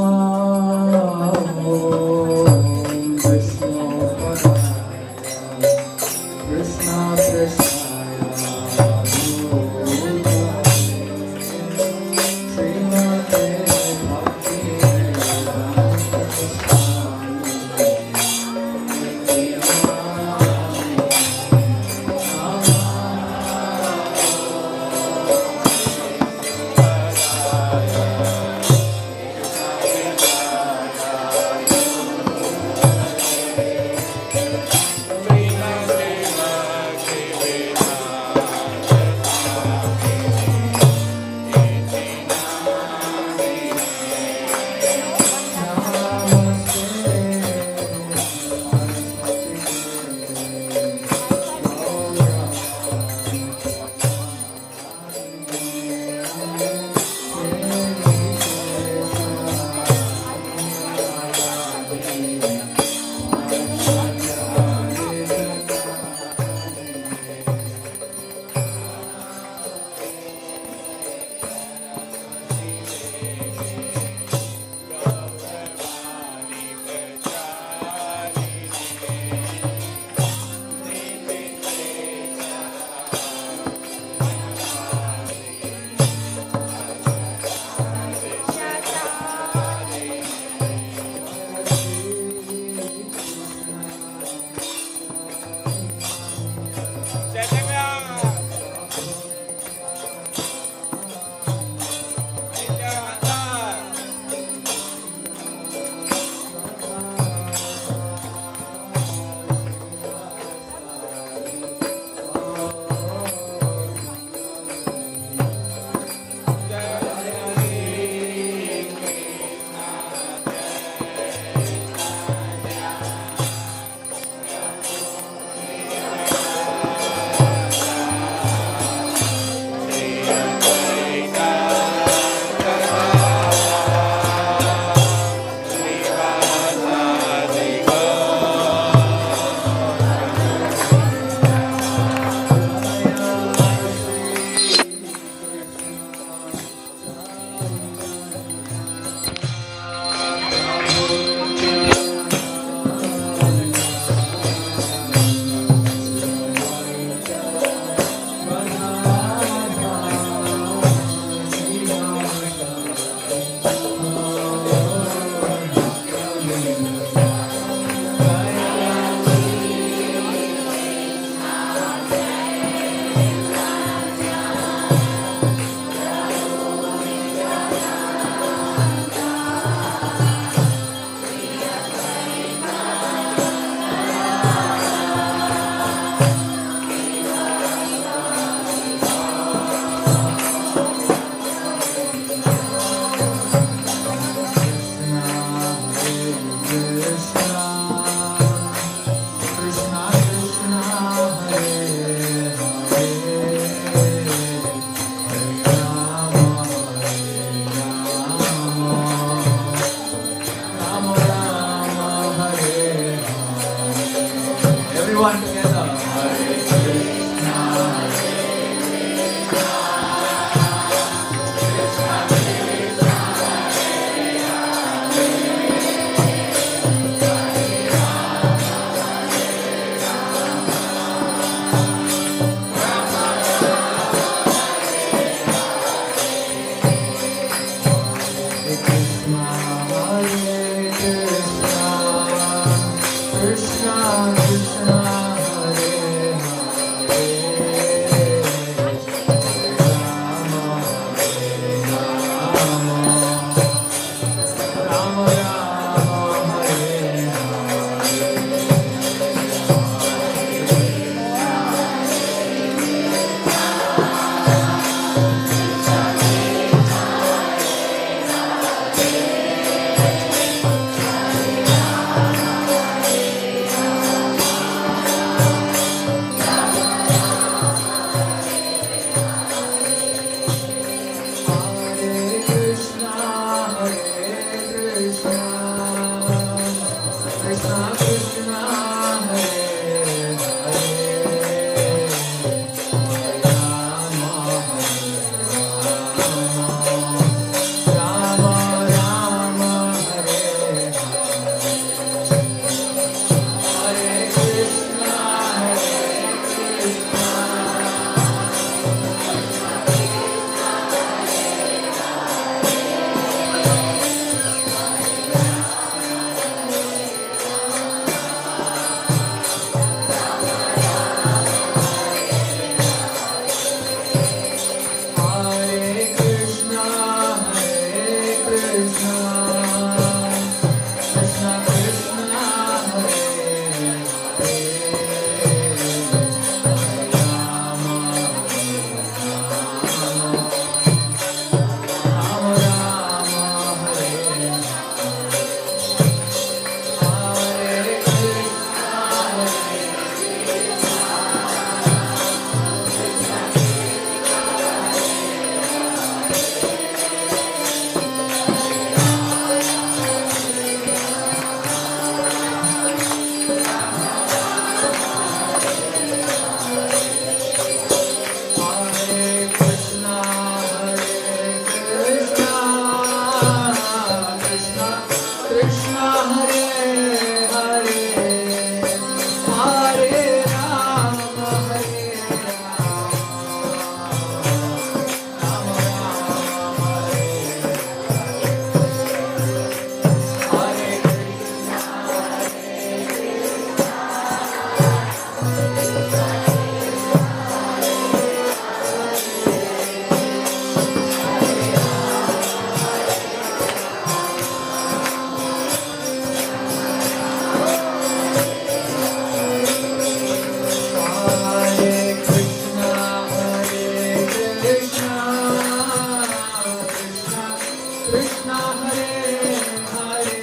F: Krishna Hare Hare,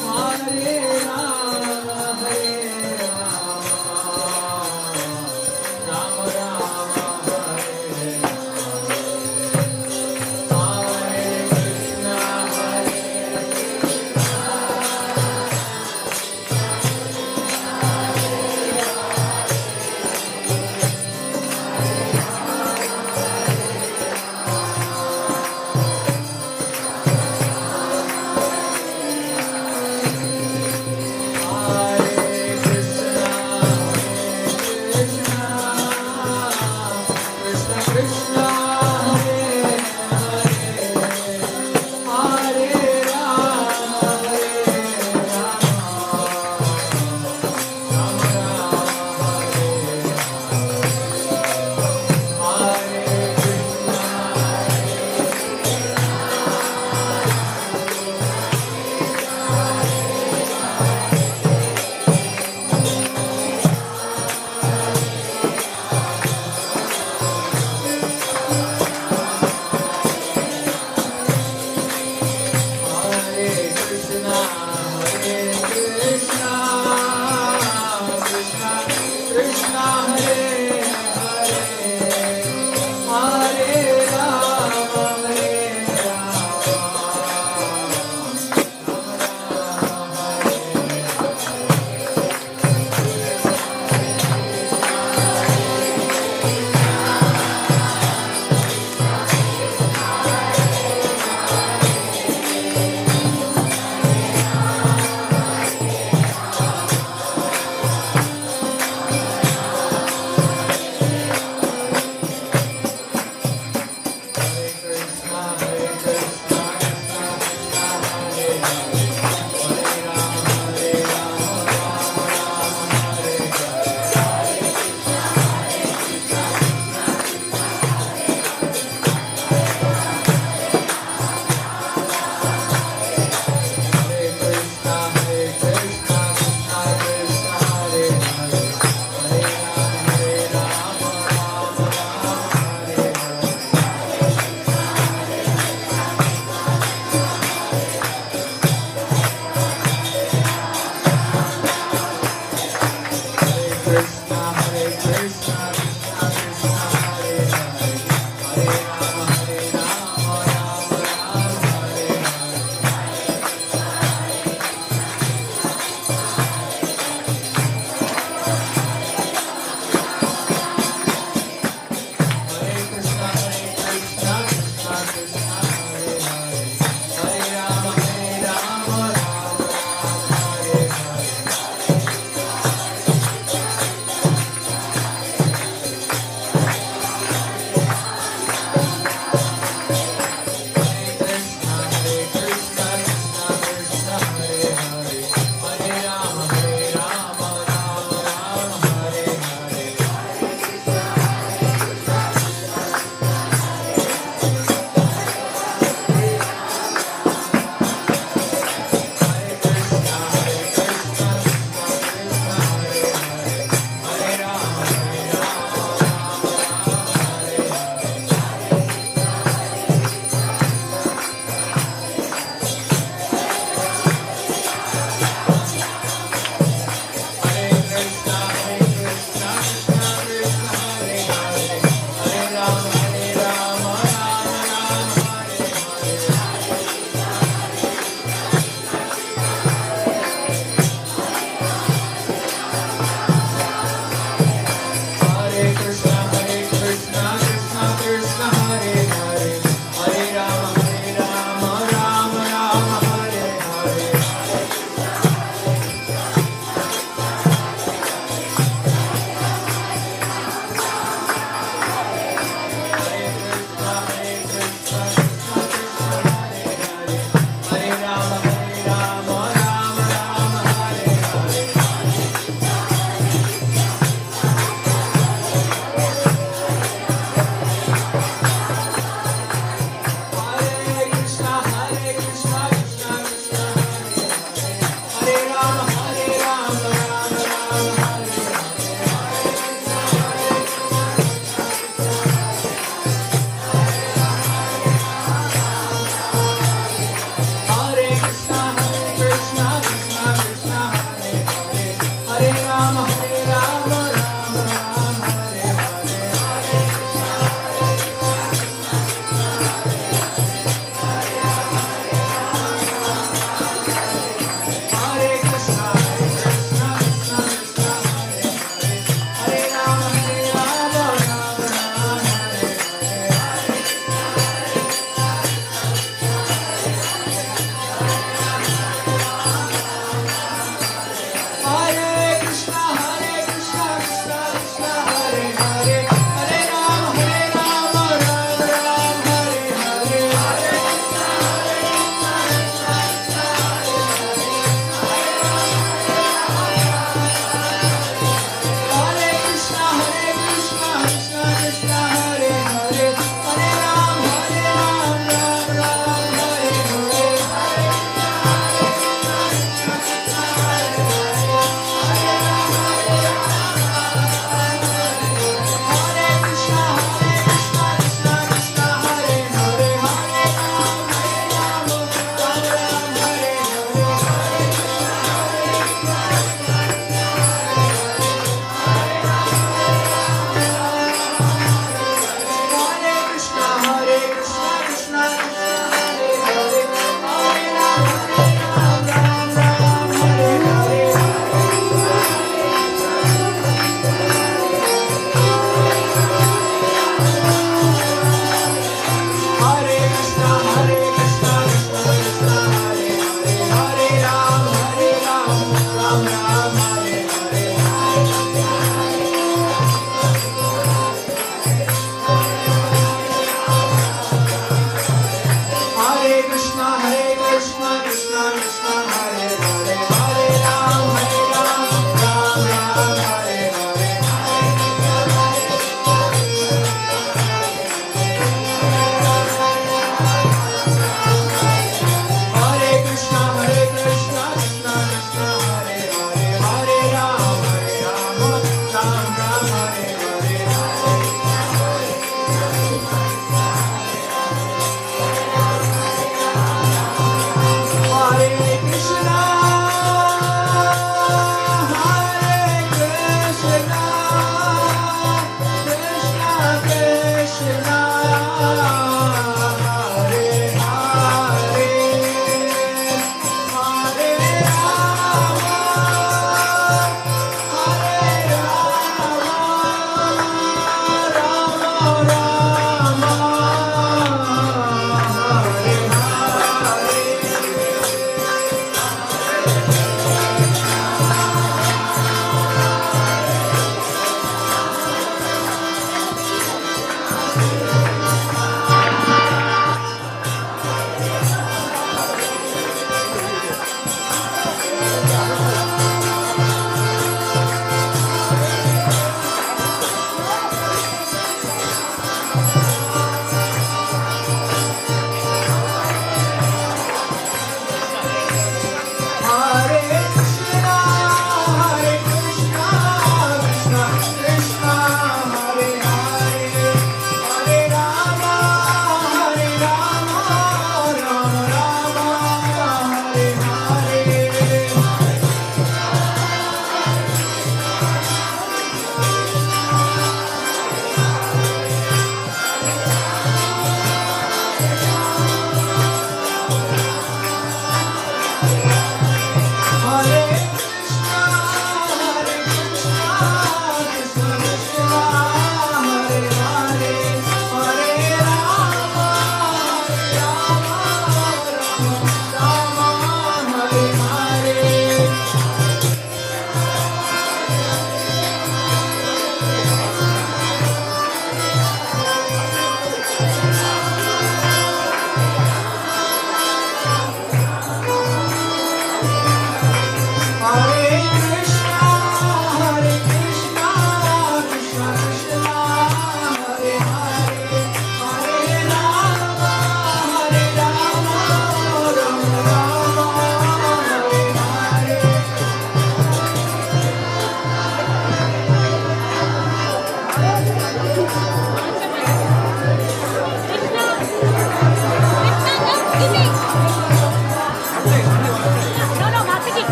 F: Hare Rama, Hare Rama, Rama Rama, Hare Hare, Hare Krishna, Hare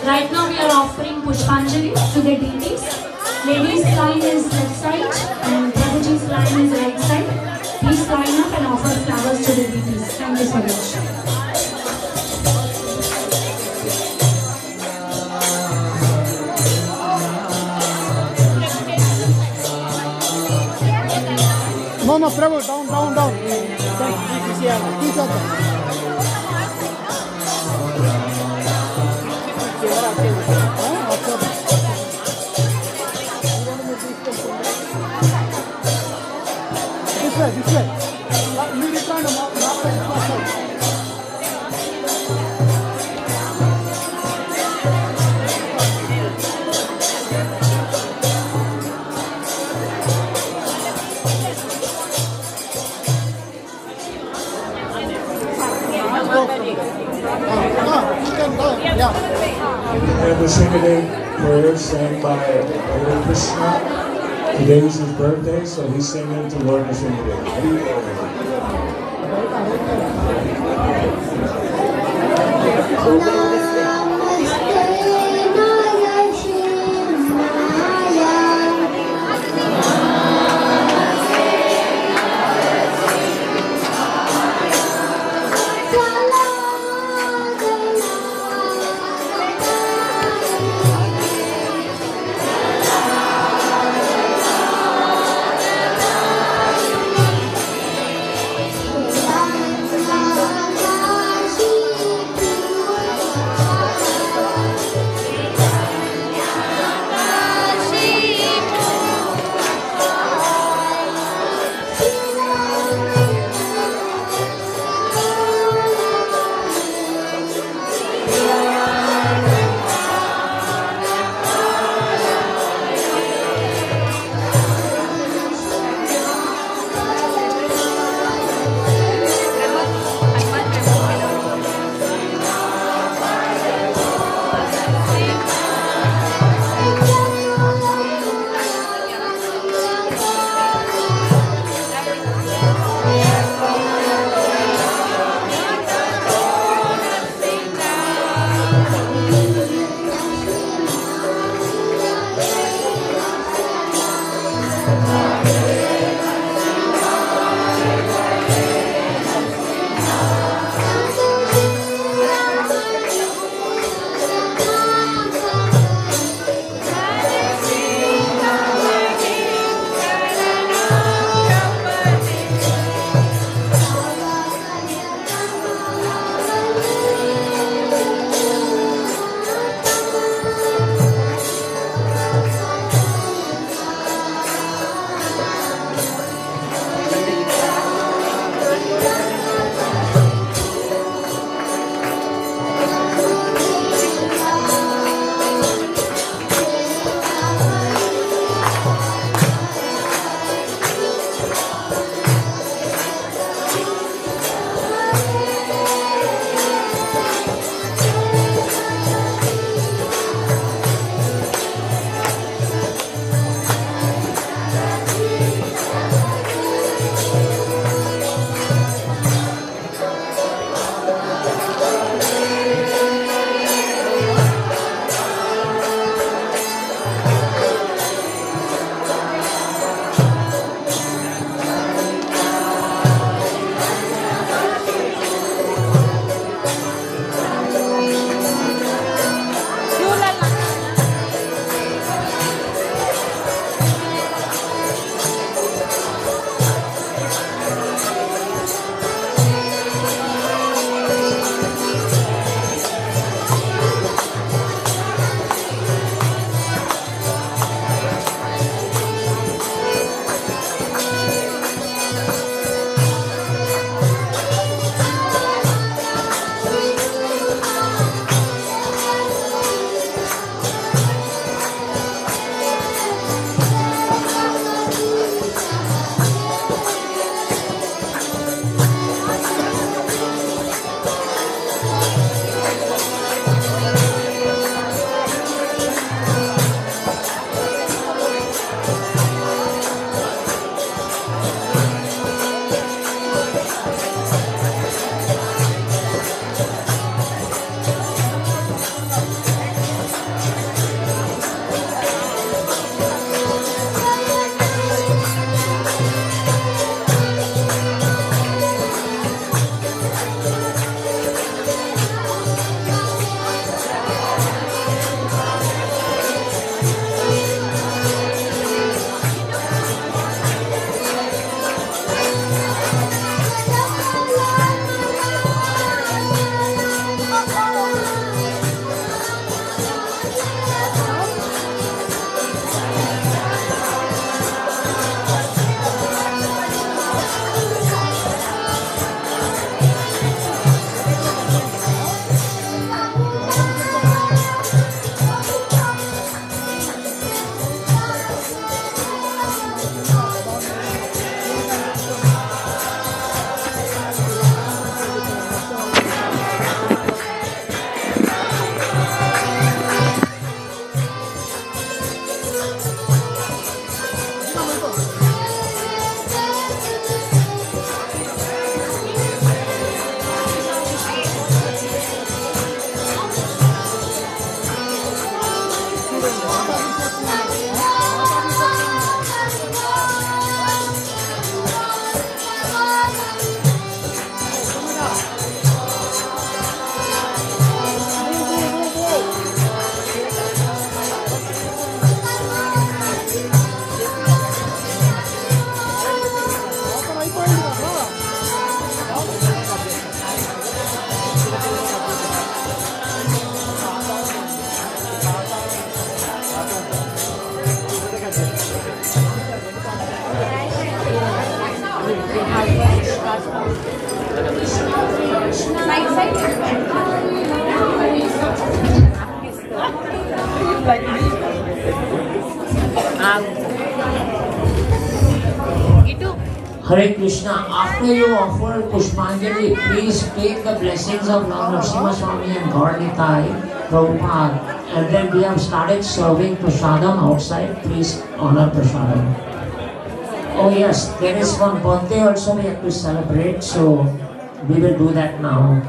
G: Right now we are offering Pushpanjali to the deities. Ladies' line is left side and Prabhuji's line is right side. Please line up and offer flowers to the deities. Thank you so much.
H: No, Prabhu, down. This way. You return the map.
B: And the Singade prayer sang by Lord Krishna. Today is his birthday, so he's singing to Lord Singade.
E: Hare Krishna. After you offer Pushpanjali, please take the blessings of Lord Narasimha Swami and Gauranitai, Prabhupada, and then we have started serving prasadam outside. Please honor prasadam. Oh yes, there is one birthday also we have to celebrate, so we will do that now.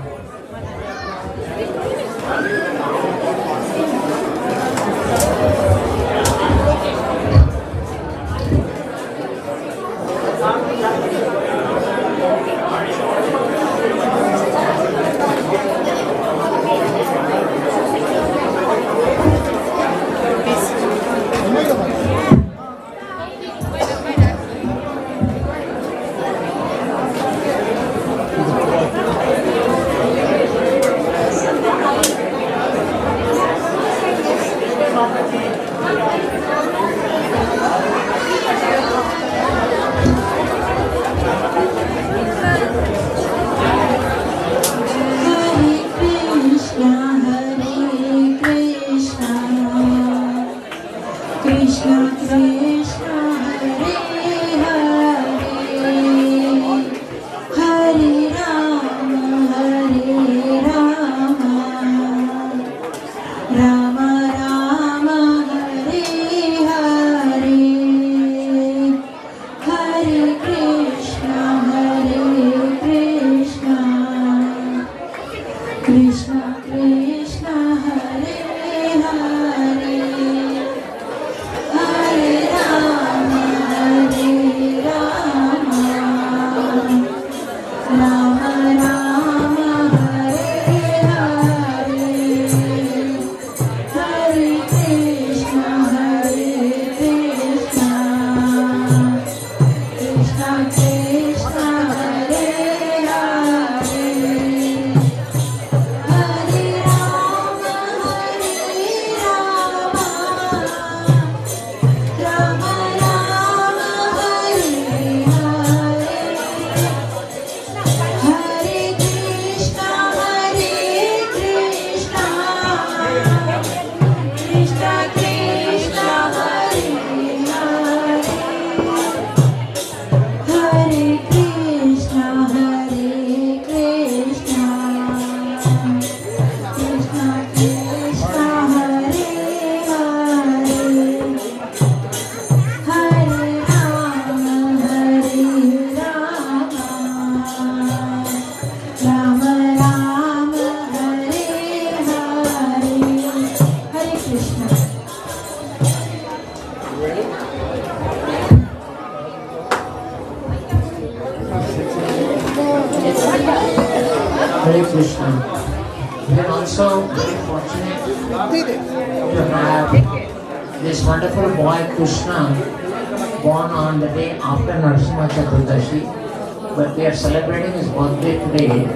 E: Hare Krishna. We are also very fortunate to have this wonderful boy Krishna born on the day after Narasimha Chaturdashi, but we are celebrating his birthday today.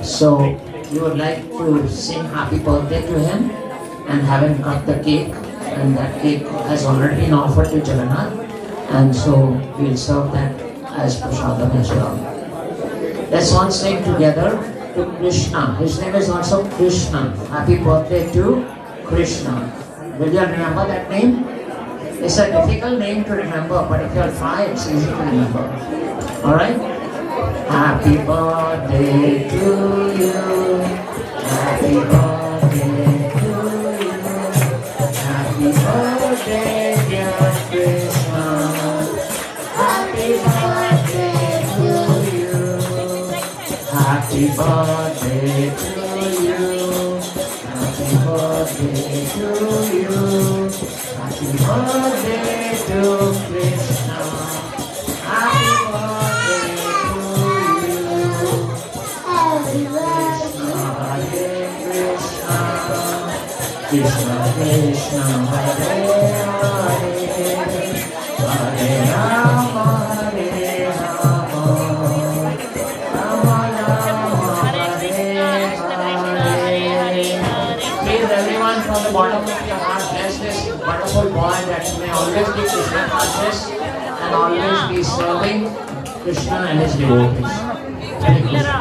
E: So we would like to sing happy birthday to him and have him cut the cake, and that cake has already been offered to Jagannath, and so we'll serve that as prasadam as well. Let's all sing together to Krishna. His name is also Krishna. Happy birthday to Krishna. Will you remember that name? It's a difficult name to remember, but if you'll try, it's easy to remember. Alright? Happy birthday to you. Happy birthday to you. Happy birthday, dear Krishna. Happy birthday to you. Happy birthday to you. Happy birthday to you. Happy birthday to Krishna. Happy birthday to you. Happy Krishna, Hare Krishna. Krishna Krishna, Hare Hare. Hare Rama, Hare Rama. Rama Rama, Hare Hare. Please everyone from the bottom of your heart bless this wonderful boy that may always be Krishna conscious and always be serving Krishna and his devotees. Hare Krishna.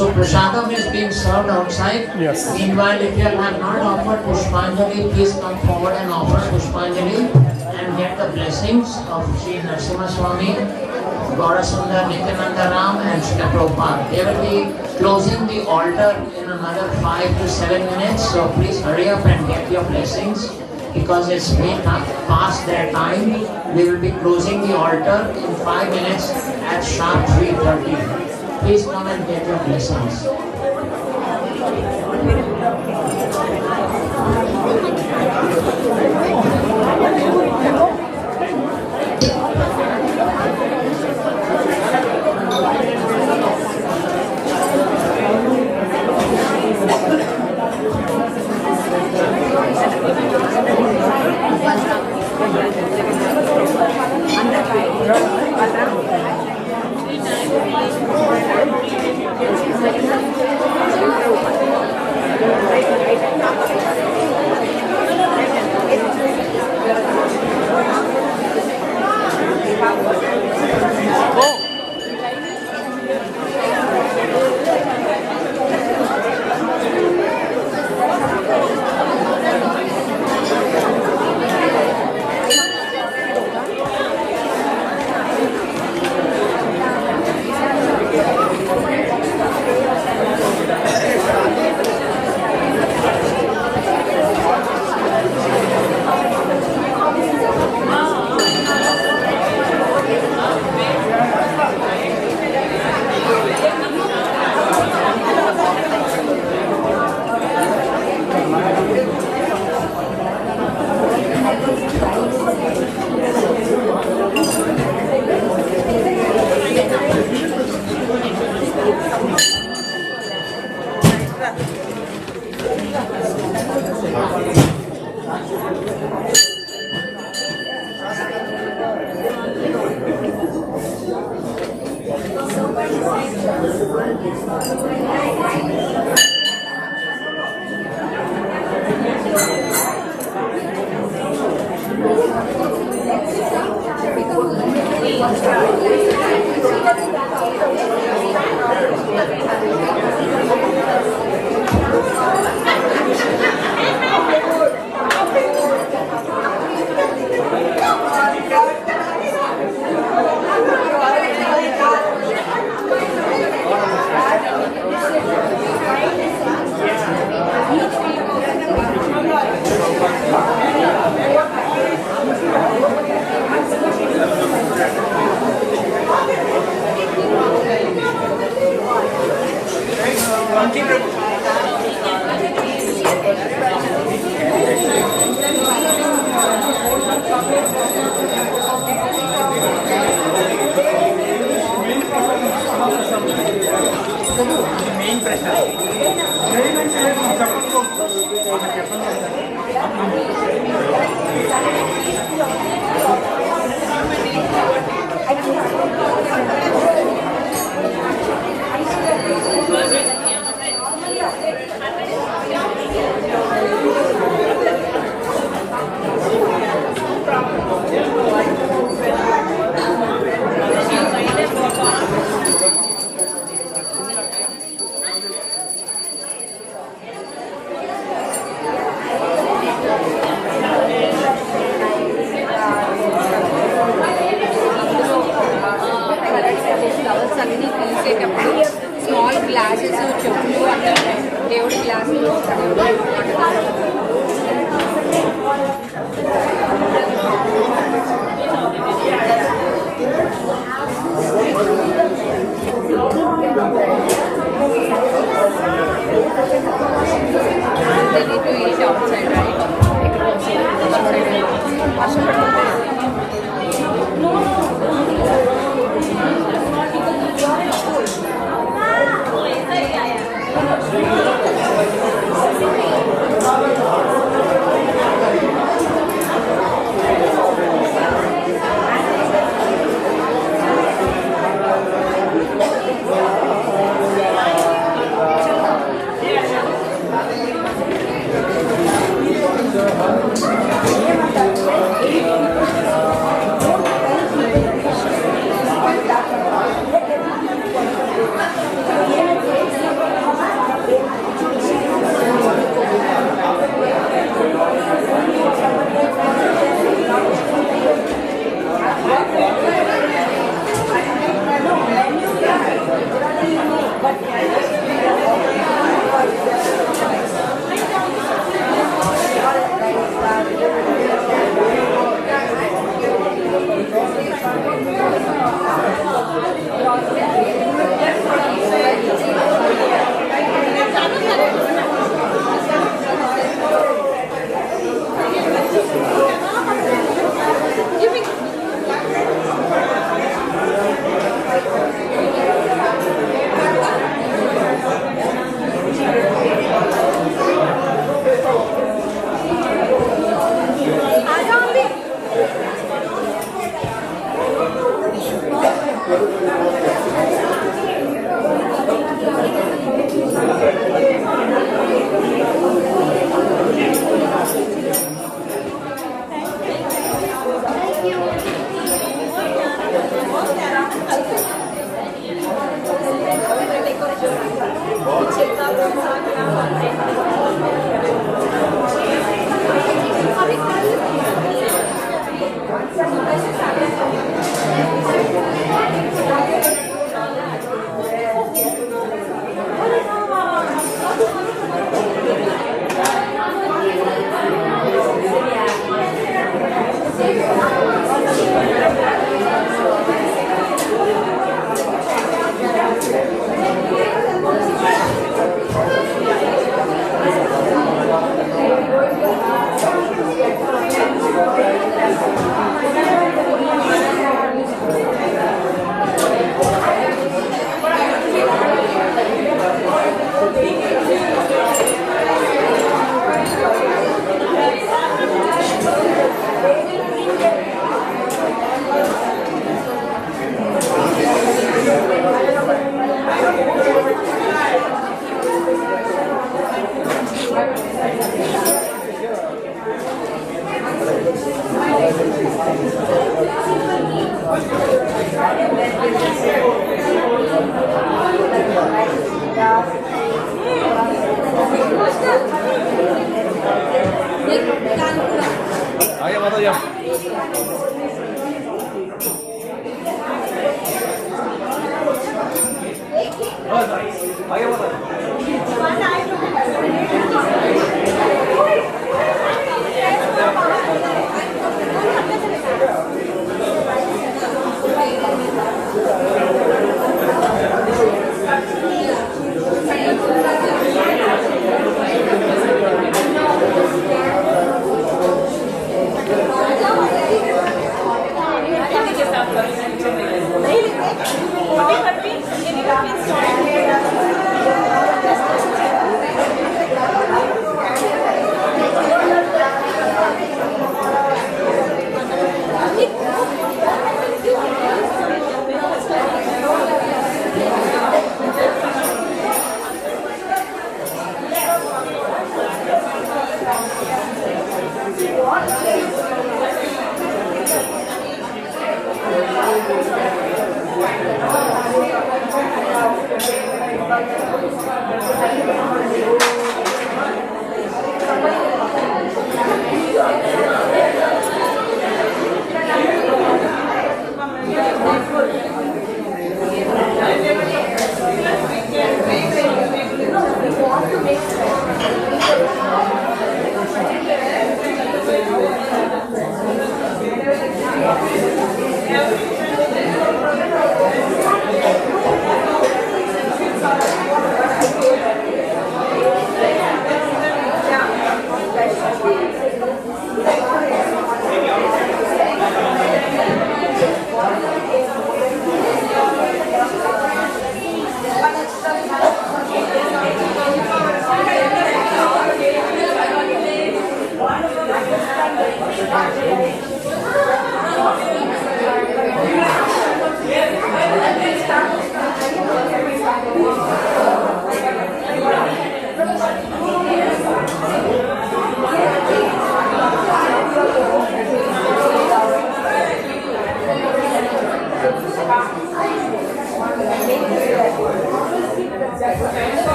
E: So prasadam is being served outside.
H: Yes.
E: Meanwhile, if you have not offered Pushpanjali, please come forward and offer Pushpanjali and get the blessings of Sri Narasimha Swami, Gaurasundar, Nityananda Ram and Srila Prabhupada. They will be closing the altar in another 5 to 7 minutes. So please hurry up and get your blessings because it's way past their time. We will be closing the altar in 5 minutes at sharp 3:30. Please come and get your blessings.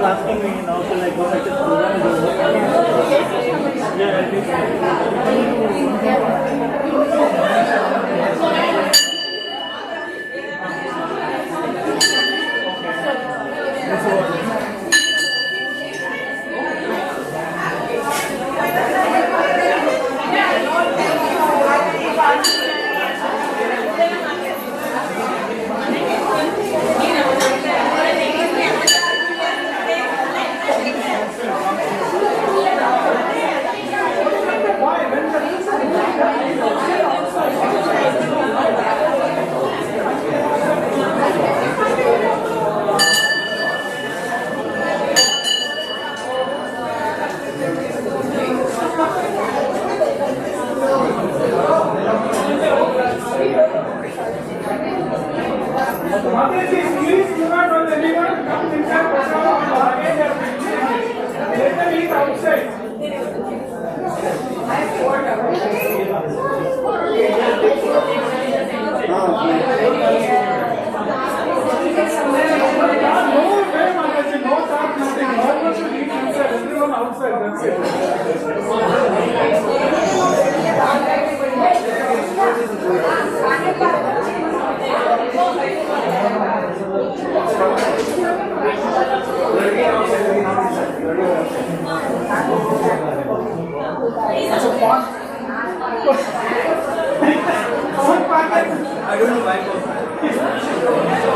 I: asking me now, should I go back to the program? Yeah, I think I don't know why.